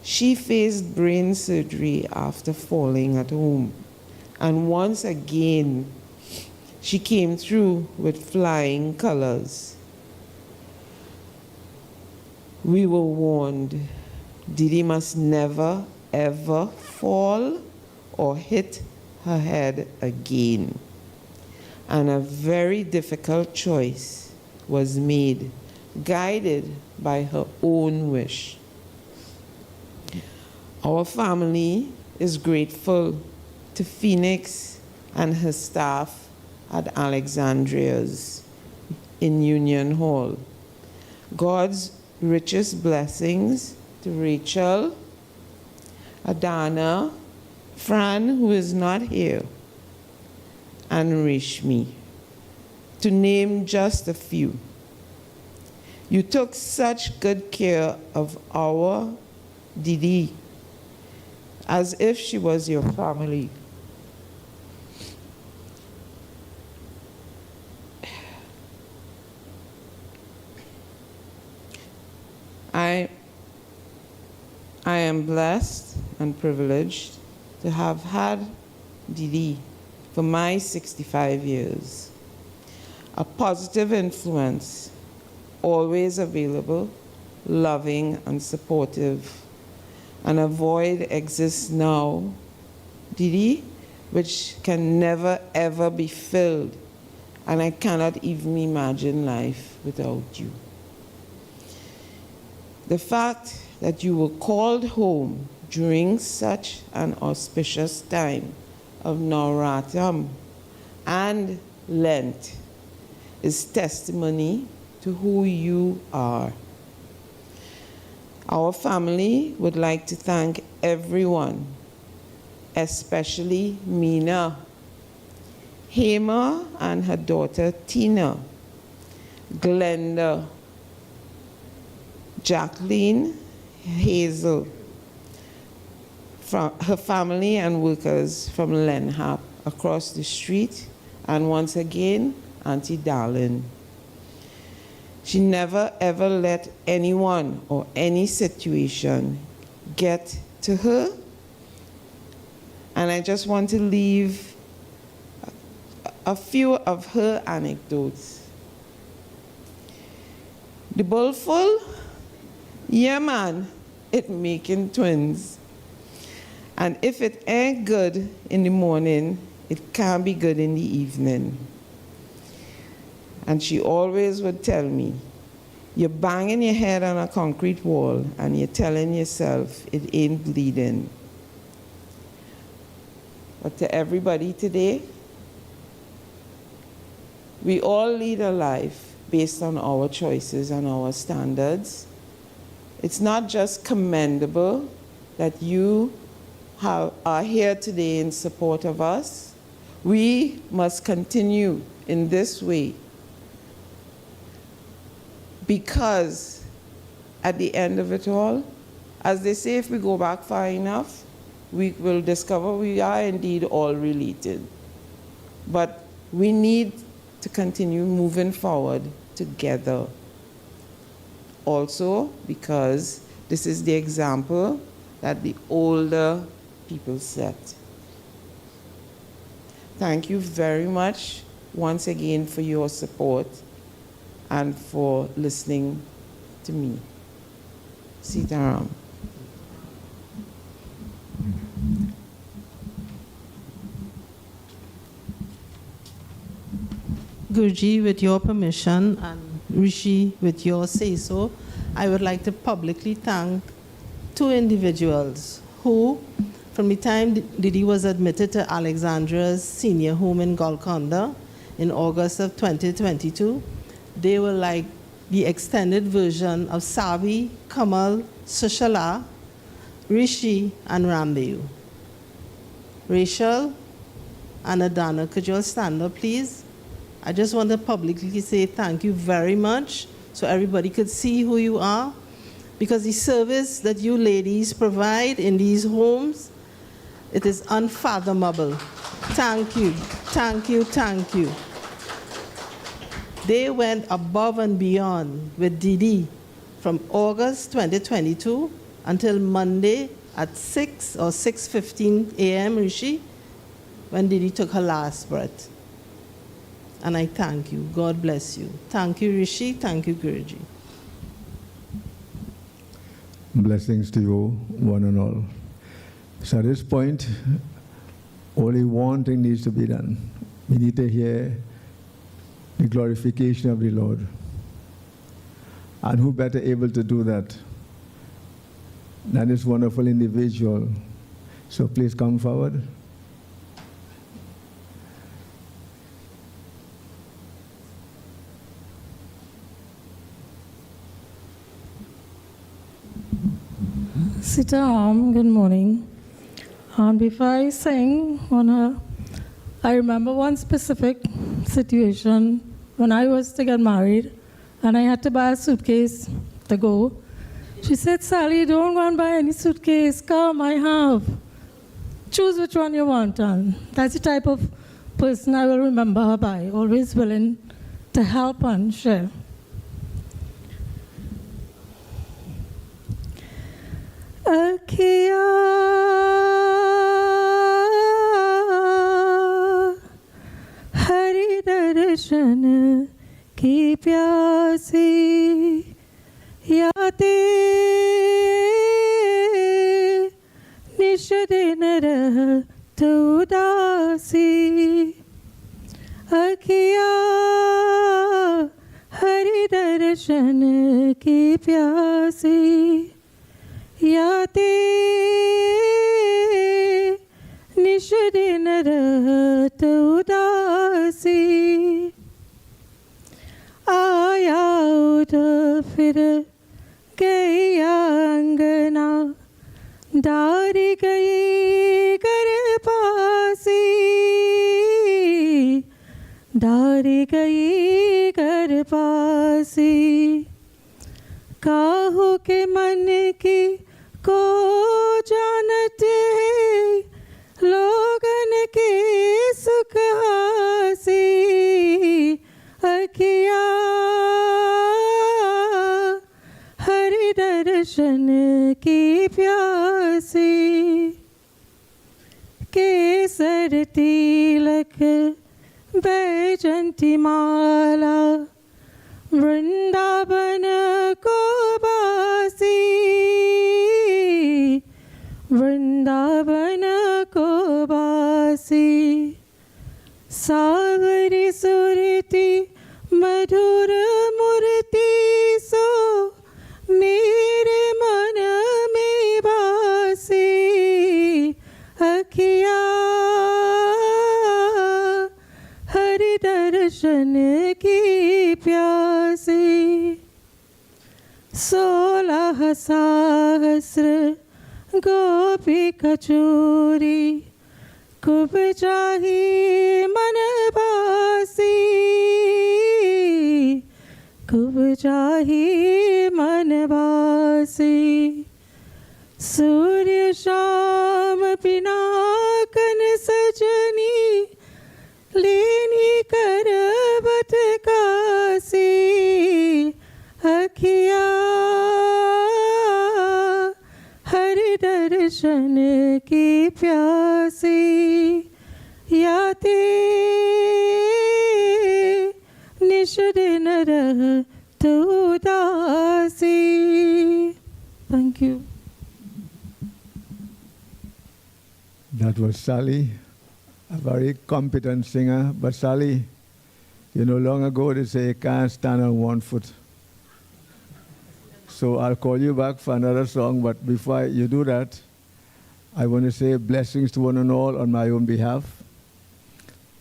she faced brain surgery after falling at home. And once again, she came through with flying colors. We were warned, Didi must never, ever fall or hit her head again. And a very difficult choice was made, guided by her own wish. Our family is grateful to Phoenix and her staff at Alexandria's in Union Hall. God's richest blessings to Rachel, Adana, Fran, who is not here, and Rishmi, to name just a few. You took such good care of our Didi, as if she was your family. I am blessed and privileged to have had Didi for my 65 years. A positive influence, always available, loving and supportive. And a void exists now, Didi, which can never ever be filled. And I cannot even imagine life without you. The fact that you were called home during such an auspicious time of Navratam and Lent is testimony to who you are. Our family would like to thank everyone, especially Mina, Hema and her daughter Tina, Glenda, Jacqueline, Hazel, from her family and workers from Lenhap across the street, and once again, Auntie Darlene. She never ever let anyone or any situation get to her. And I just want to leave a few of her anecdotes. The bowl full? Yeah, man, it making twins. And if it ain't good in the morning, it can't be good in the evening. And she always would tell me, you're banging your head on a concrete wall and you're telling yourself it ain't bleeding. But to everybody today, we all lead a life based on our choices and our standards. It's not just commendable that you are here today in support of us. We must continue in this way, because at the end of it all, as they say, if we go back far enough, we will discover we are indeed all related. But we need to continue moving forward together. Also, because this is the example that the older people set. Thank you very much once again for your support and for listening to me. Sitaram. Guruji, with your permission, and Rishi, with your say-so, I would like to publicly thank two individuals who, from the time Didi was admitted to Alexandra's senior home in Golconda in August of 2022, they were like the extended version of Savi, Kamal, Sushala, Rishi, and Ramdev. Rachel and Adana, could you all stand up, please? I just want to publicly say thank you very much so everybody could see who you are, because the service that you ladies provide in these homes, it is unfathomable. Thank you, thank you, thank you. They went above and beyond with Didi from August 2022 until Monday at 6 or 6:15 a.m., Rishi, when Didi took her last breath. And I thank you. God bless you. Thank you, Rishi. Thank you, Guruji. Blessings to you, one and all. So at this point, only one thing needs to be done. We need to hear the glorification of the Lord. And who better able to do that than this wonderful individual? So please come forward. Sitaram, good morning. And before I sing on her, I remember one specific situation when I was to get married and I had to buy a suitcase to go. She said, Sally, don't go and buy any suitcase. Come, I have. Choose which one you want. And that's the type of person I will remember her by, always willing to help and share. Akhiya Hari darshan ki pyasi Yate nish din rahat udasi Akhiya Hari darshan ki pyasi Yate nish din rahat udasi Aaya ud fir gaya angana Dari gayi gar paasi Dari gayi gar paasi काहो के मन की को जानत है लोगन के सुख हासी अखिया हरि दर्शन की प्यासी केसर तिलक बैजंती माला वृंदावन को बासी वृंदावन को बासी सावरी सुरती मधुर मूर्ति सो मेरे मन में बासी अखिया हरि दर्शन की प्यासी 16 सहस्र गोपी कचूरी कुब चाही मन बासी कुब चाही मन बासी सूर्य शाम पिनाकन सजनी लेनी करबत कासी अखिया हरि दर्शन की प्यासी याते निश दिन रहत उदासी Thank you. That was Sally, a very competent singer. But Sally, you know, long ago they say you can't stand on one foot. So I'll call you back for another song, but before you do that, I want to say blessings to one and all on my own behalf.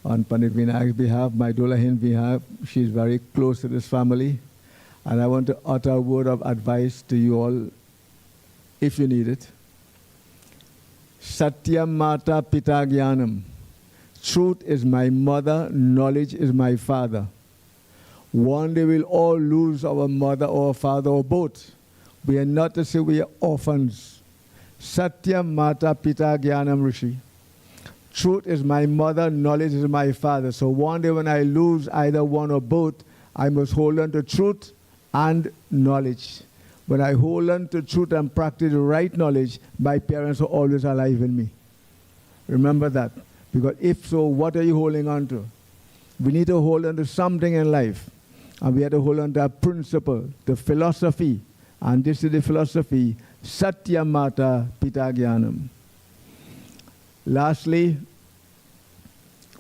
On Pandit Vinayak's behalf, my Dolahin's behalf. She's very close to this family. And I want to utter a word of advice to you all, if you need it. Satyam Mata Pita Gyanam. Truth is my mother, knowledge is my father. One day we'll all lose our mother or father or both. We are not to say we are orphans. Satyam Mata Pita Gyanam Rishi. Truth is my mother, knowledge is my father. So one day when I lose either one or both, I must hold on to truth and knowledge. When I hold on to truth and practice the right knowledge, my parents are always alive in me. Remember that. Because if so, what are you holding on to? We need to hold on to something in life. And we have to hold on to a principle, the philosophy. And this is the philosophy, Satyam Mata Pita Gyanam. Lastly,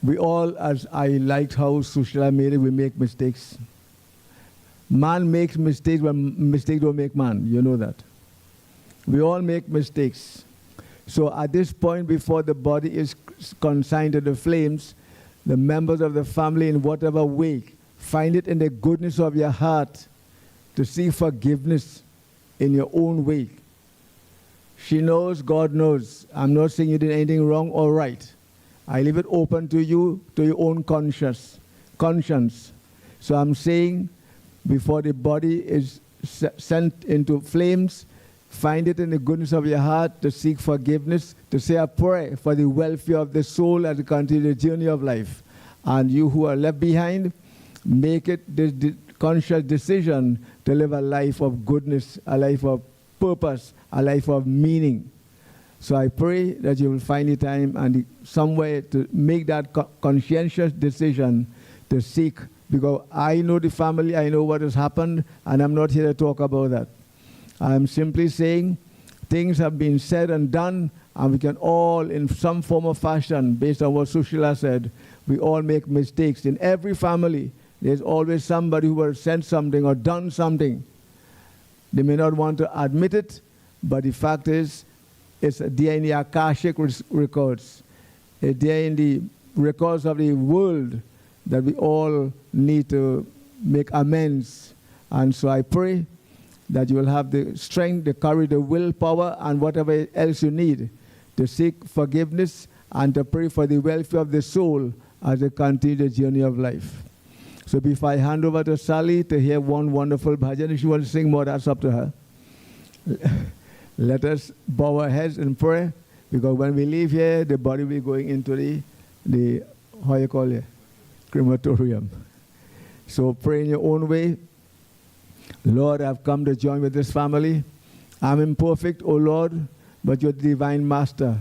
we all, as I liked how Sushila made it, we make mistakes. Man makes mistakes, but mistakes don't make man. You know that. We all make mistakes. So at this point, before the body is consigned to the flames, the members of the family, in whatever way, find it in the goodness of your heart to seek forgiveness in your own way. She knows, God knows. I'm not saying you did anything wrong or right. I leave it open to you, to your own conscience. So I'm saying, before the body is sent into flames. Find it in the goodness of your heart to seek forgiveness, to say a prayer for the welfare of the soul as you continue the journey of life. And you who are left behind, make it the conscious decision to live a life of goodness, a life of purpose, a life of meaning. So I pray that you will find the time and some way to make that conscientious decision to seek, because I know the family, I know what has happened, and I'm not here to talk about that. I'm simply saying things have been said and done, and we can all, in some form or fashion, based on what Sushila said, we all make mistakes. In every family, there's always somebody who has said something or done something. They may not want to admit it, but the fact is, it's there in the Akashic records. It's there in the records of the world that we all need to make amends. And so I pray that you will have the strength, the courage, the willpower, and whatever else you need to seek forgiveness and to pray for the welfare of the soul as they continue the journey of life. So before I hand over to Sally to hear one wonderful bhajan, if she wants to sing more, that's up to her. Let us bow our heads in prayer, because when we leave here, the body will be going into the how you call it, crematorium. So pray in your own way. Lord, I've come to join with this family. I'm imperfect, O Lord, but you're the divine master,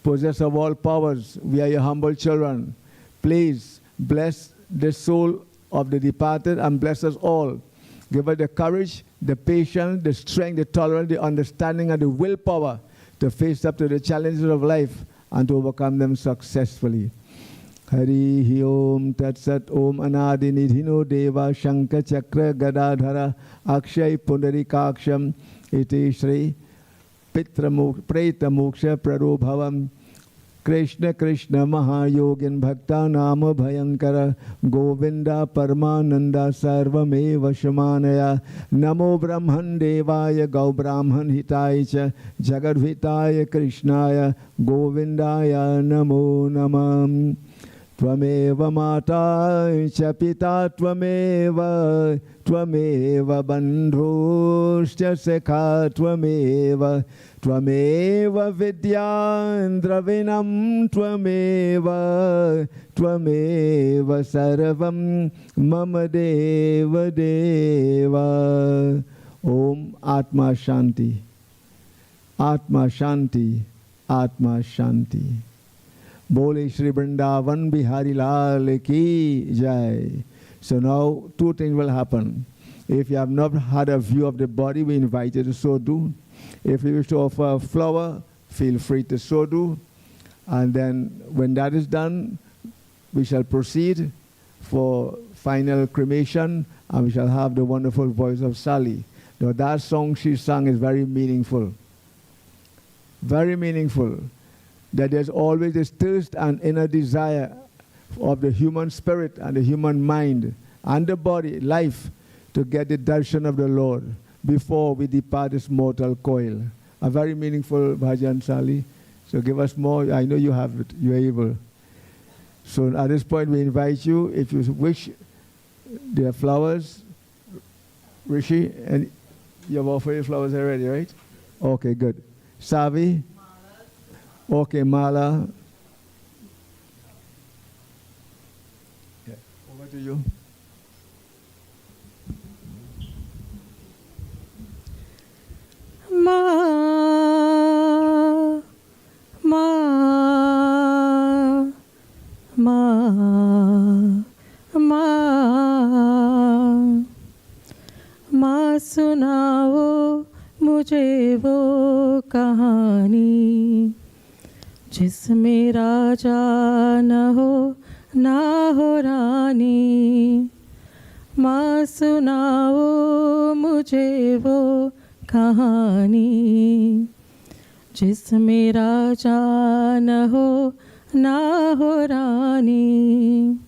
possessor of all powers. We are your humble children. Please bless the soul of the departed and bless us all. Give us the courage, the patience, the strength, the tolerance, the understanding, and the willpower to face up to the challenges of life and to overcome them successfully. Hari Hi Om Tat Sat Om Anadi Nidhino Deva Shankha Chakra Gadadhara Akshay Pundarikaksham Iti Shri Preta Moksha Prarobhavam Krishna Krishna Mahayogin Bhakta Nama Bhayankara Govinda Paramananda Sarvameva Shamanaya Namo Brahman Devaya Gau Brahman Hitaya Jagadvitaya Krishnaya Govindaya Namo Namam Tvameva Mata Chapita Tvameva Tvameva Bandhusya Sekha Tvameva Tvameva Vidyandravinam Tvameva Tvameva Sarvam Mama Deva Deva. Om Atma Shanti, Atma Shanti, Atma Shanti. Bole Shri Vrindavan Bihari Lal Ki Jai. So now two things will happen. If you have not had a view of the body, we invite you to so do. If you wish to offer a flower, feel free to so do. And then when that is done, we shall proceed for final cremation, and we shall have the wonderful voice of Sally. Now that song she sang is very meaningful. Very meaningful. That there's always this thirst and inner desire of the human spirit and the human mind and the body, life, to get the darshan of the Lord before we depart this mortal coil. A very meaningful bhajan, Sally. So give us more. I know you have it. You're able. So at this point, we invite you, if you wish, there are flowers. Rishi, and you have offered your flowers already, right? Okay, good. Savi? Okay, Mala. Yeah. Over to you. माँ सुनाओ मुझे वो कहानी जिसमें राजा न हो रानी। माँ सुनाओ मुझे वो कहानी जिसमें राजा न हो रानी।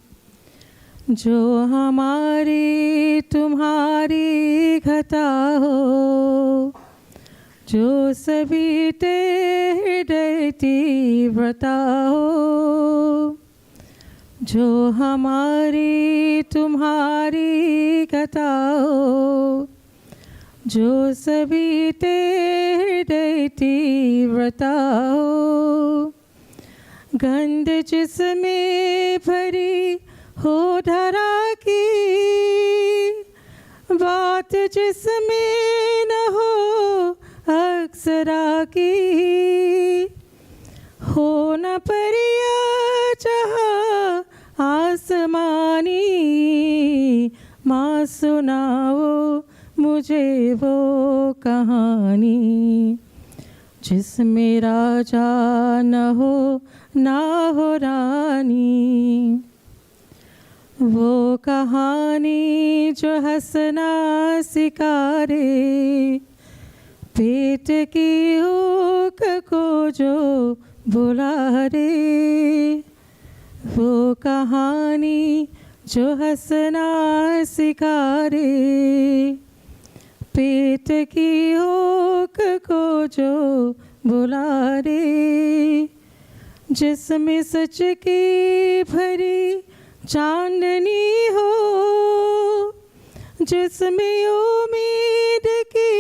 जो हमारी तुम्हारी घटा हो, जो सभी तेरी व्रता हो, जो हमारी तुम्हारी कथा हो, जो सभी तेरे तीव्रता हो, गंध जिसमें भरी हो धरा की, बात जिसमें न हो अक्सरा की, हो न परिया जहाँ आसमानी, माँ सुनाओ मुझे वो कहानी, जिसमें राजा न हो रानी, वो कहानी जो हंसना सिखारे, पेट की भूख को जो बुला रे, वो कहानी जो हंसना सिखारे, पेट की भूख को जो बुला रे, जिसमें सच की भरी चांदनी हो, जिसमें उम्मीद की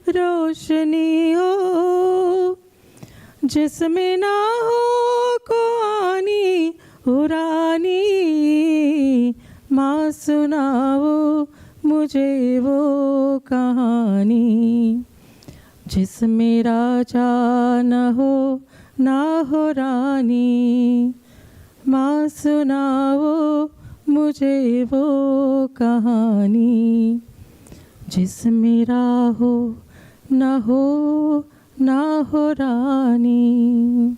रोशनी हो, जिसमें ना हो कहानी उरानी, माँ सुनाओ मुझे वो कहानी, जिसमें राजा न हो रानी, माँ सुनाओ मुझे वो कहानी, जिसमें हो न हो रानी।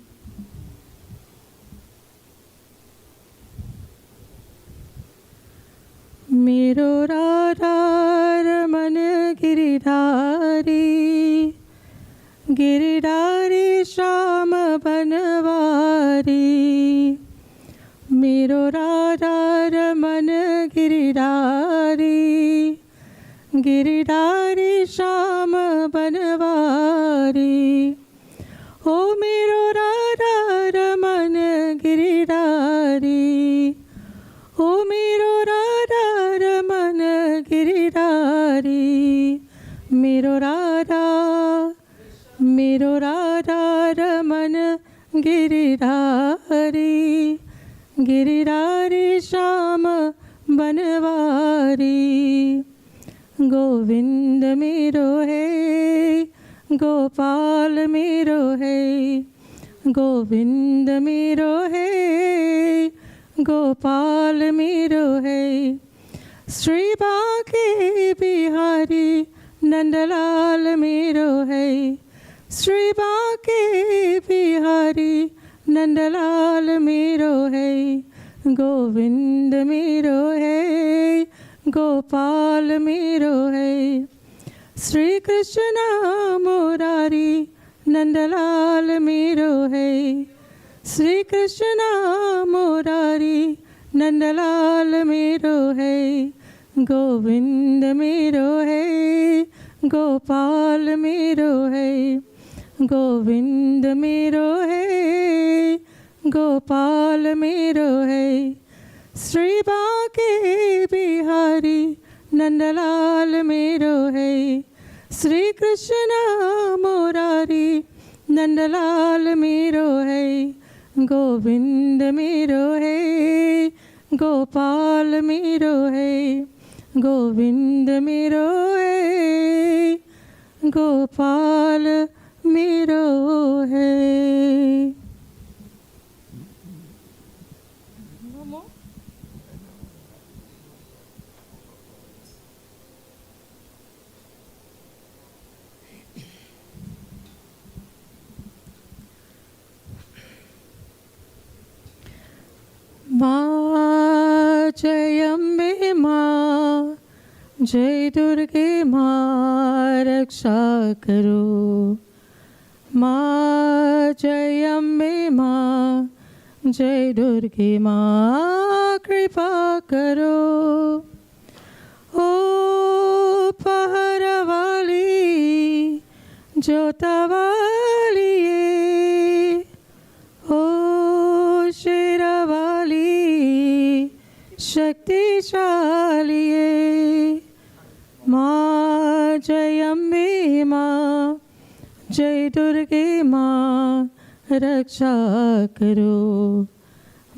मेरो राधार मन गिरिधारी, गिरिधारी श्याम बनवारी, मेरो राधार मन गिरिधारी, गिरिधारी श्याम बनवारी, ओ मेरो राधार मन गिरिधारी, ओ मेरो राधार मन गिरिधारी, मेरो राधार मन गिरिधारी, गिरिधारी श्याम बनवारी, गोविंद मेरो है, गोपाल मेरो है, गोविंद मेरो है, गोपाल मेरो है, श्री बांके बिहारी नंदलाल मेरो है, श्री बांके बिहारी नंदलाल मेरो है, गोविंद मेरो है, गोपाल मेरो है, श्री कृष्ण मुरारी नंदलाल मेरो है, श्री कृष्ण मुरारी नंदलाल मेरो है, गोविंद मेरो है, गोपाल मेरो है, गोविंद मेरो है, गोपाल मेरो है, श्री बांके बिहारी नंदलाल मेरो है, श्री कृष्ण मुरारी नंदलाल मेरो है, गोविंद मेरो है, गोपाल मेरो है, गोविंद मेरो है, गोपाल मेरो है। माँ जय अम्बे माँ, जय दुर्गे माँ रक्षा करो, माँ जय अम्बे माँ, जय दुर्गे माँ कृपा करो, ओ पहर वाली जोता वाली, ओ शेरा वाली शक्तिशालिये माँ जय अम्बे माँ जय दुर्गे माँ रक्षा करो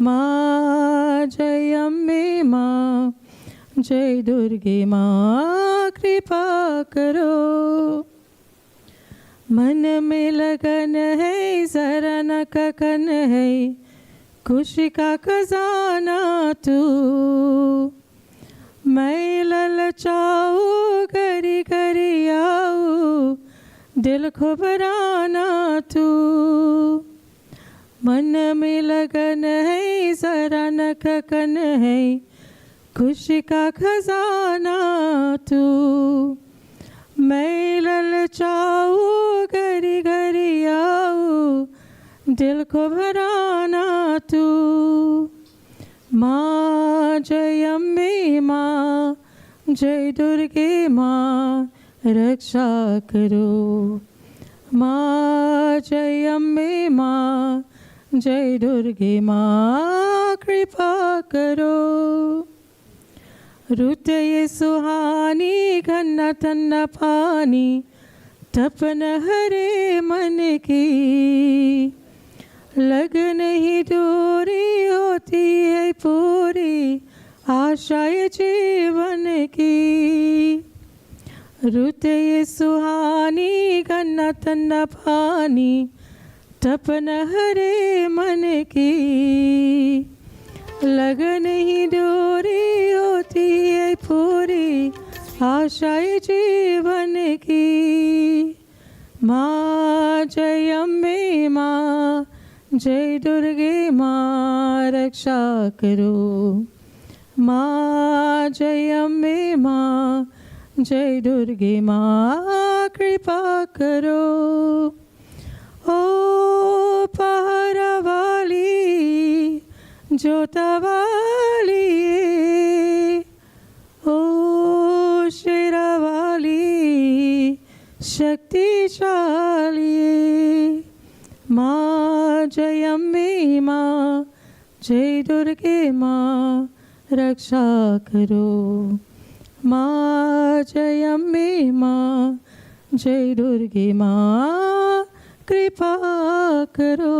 माँ जय अम्बे माँ जय दुर्गे माँ कृपा करो मन में लगन है जरा न ककन है खुशी का खजाना तू मैं ललचाऊँ घरी घरी आऊँ दिल को भराना तू मन में लगन है जरा न ककन है खुशी का खजाना तू मैं ललचाऊँ घरी घरी आऊँ दिल को भराना तू माँ जय अम्बे माँ जय दुर्गे माँ रक्षा करो माँ जय अम्बे माँ जय दुर्गे माँ कृपा करो रुत ये सुहानी घना ठंडा पानी तपन हरे मन की लगन ही दूरी होती है पूरी आशाएं जीवन की रुत ये सुहानी घना ठंडा पानी तपन हरे मन की लगन ही दूरी होती है पूरी आशाएं जीवन की माँ जय अम्बे माँ जय दुर्गे माँ रक्षा करो माँ जय अम्बे माँ जय दुर्गे माँ कृपा करो ओ पहरा वाली जोता वाली ओ शेरा वाली शक्तिशाली माँ जय अम्बे माँ जय दुर्गे माँ रक्षा करो माँ जय अम्बे माँ जय दुर्गे माँ कृपा करो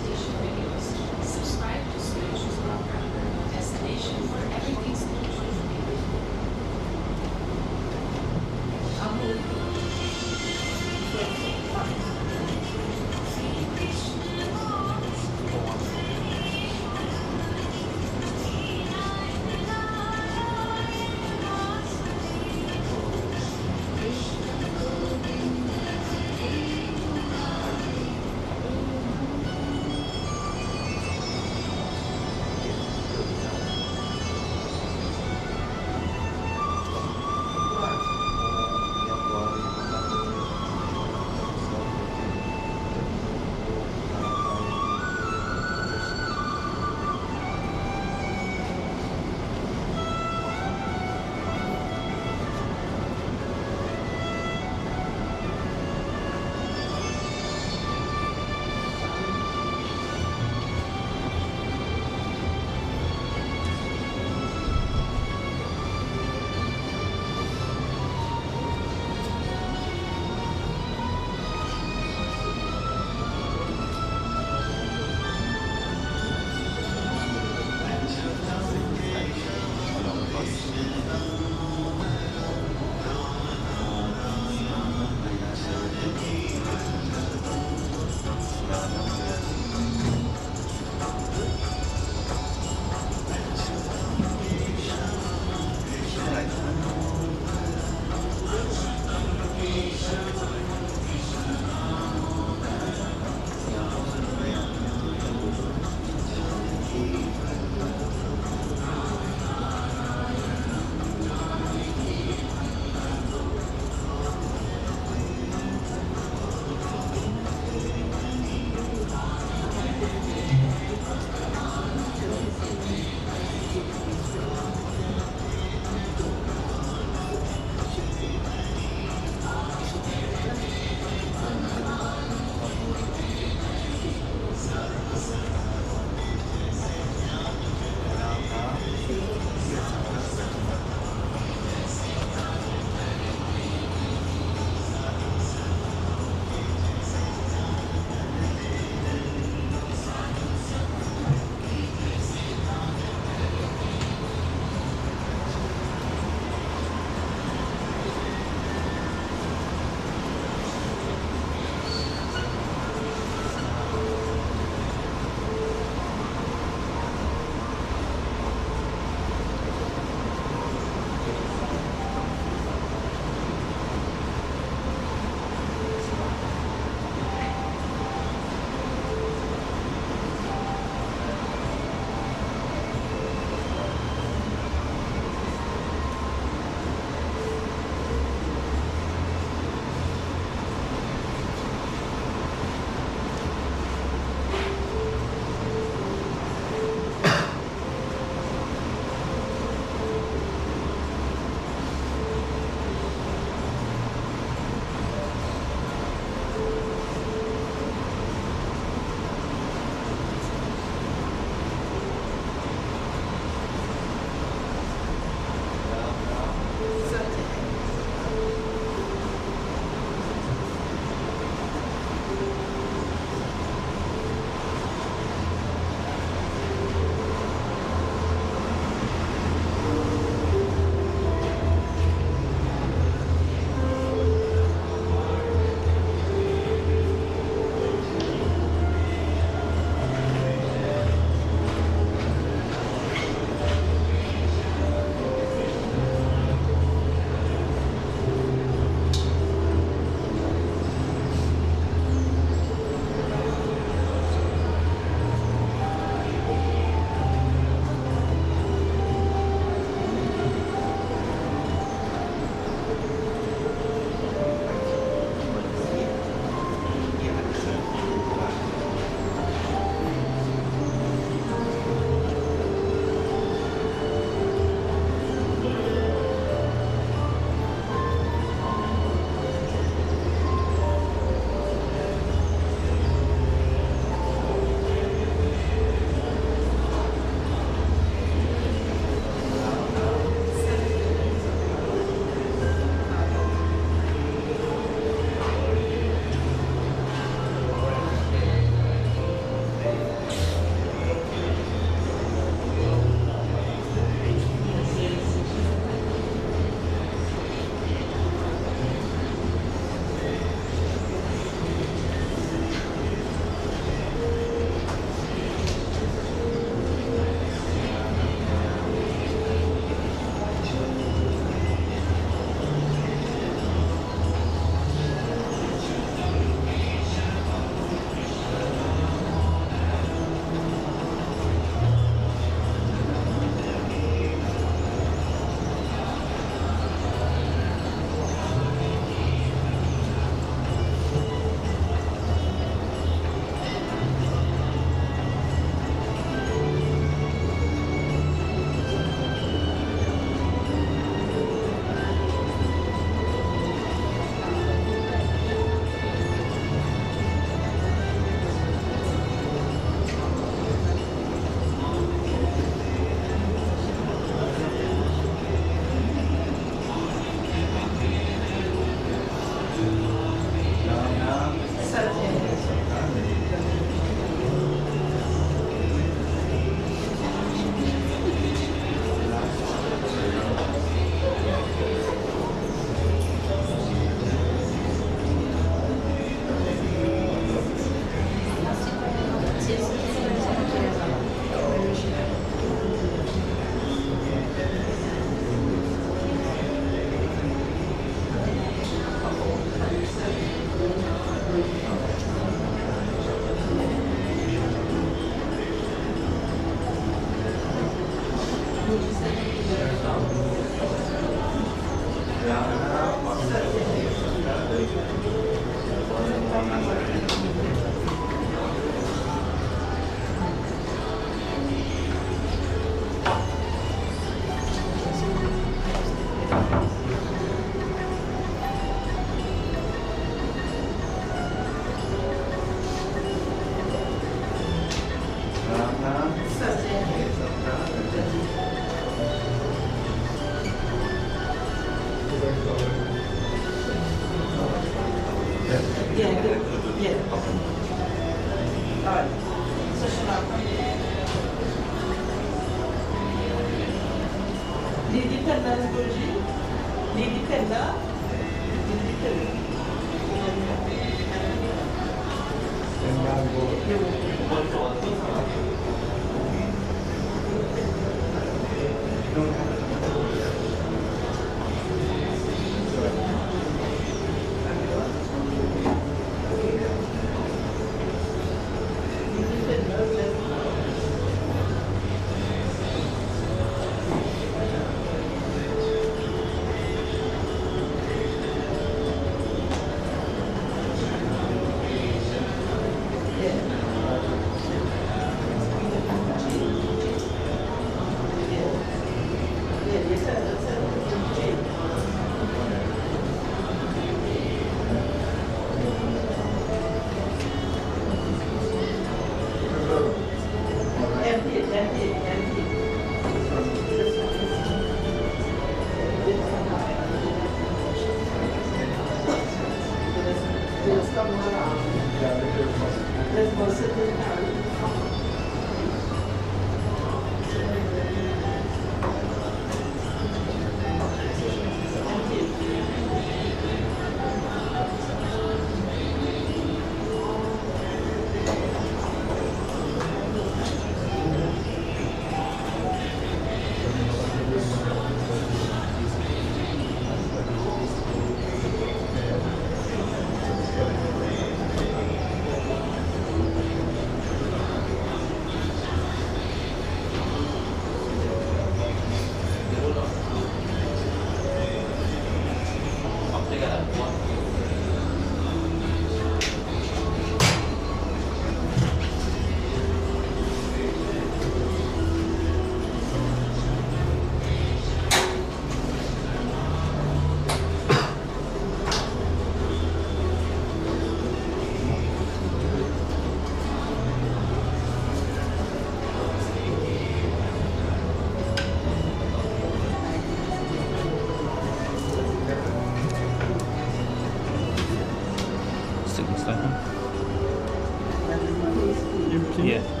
Yeah.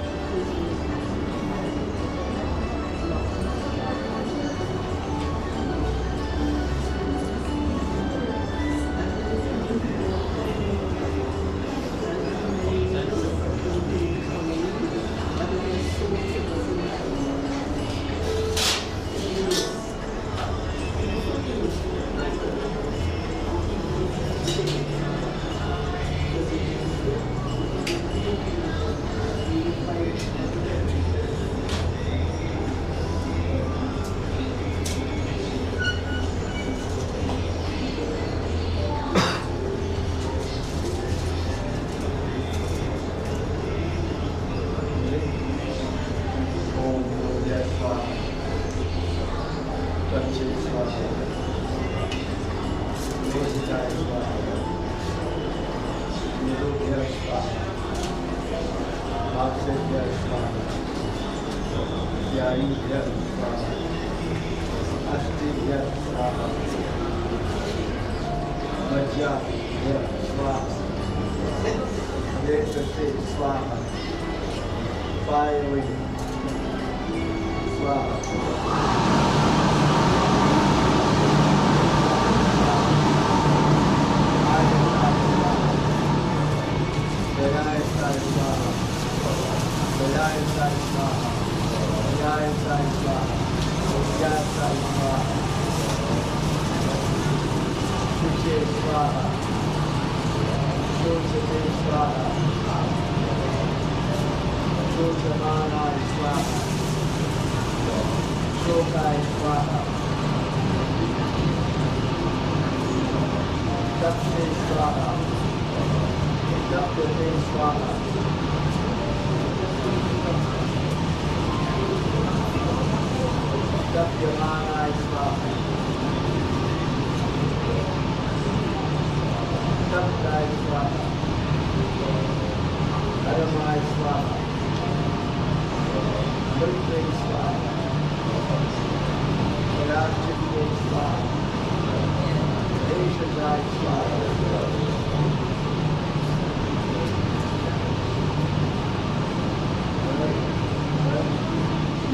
Swaha, Lokai Swaha. Dakshine Swaha. Dakshine Swaha. Dakshine Swaha. Dakshine Swaha. Adamai Swaha. Budree Swaha. Rajyate Swaha. Asian Swaha.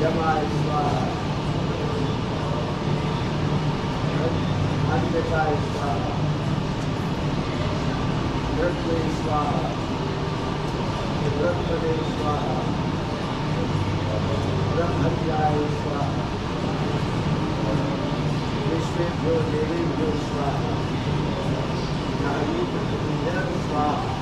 Yamai Swaha. Anvitai Swaha. Berkeley Swaha. Berkeley Swaha. Brahmajai Swaha. Vishwendra Devi Swaha. Nari Swaha.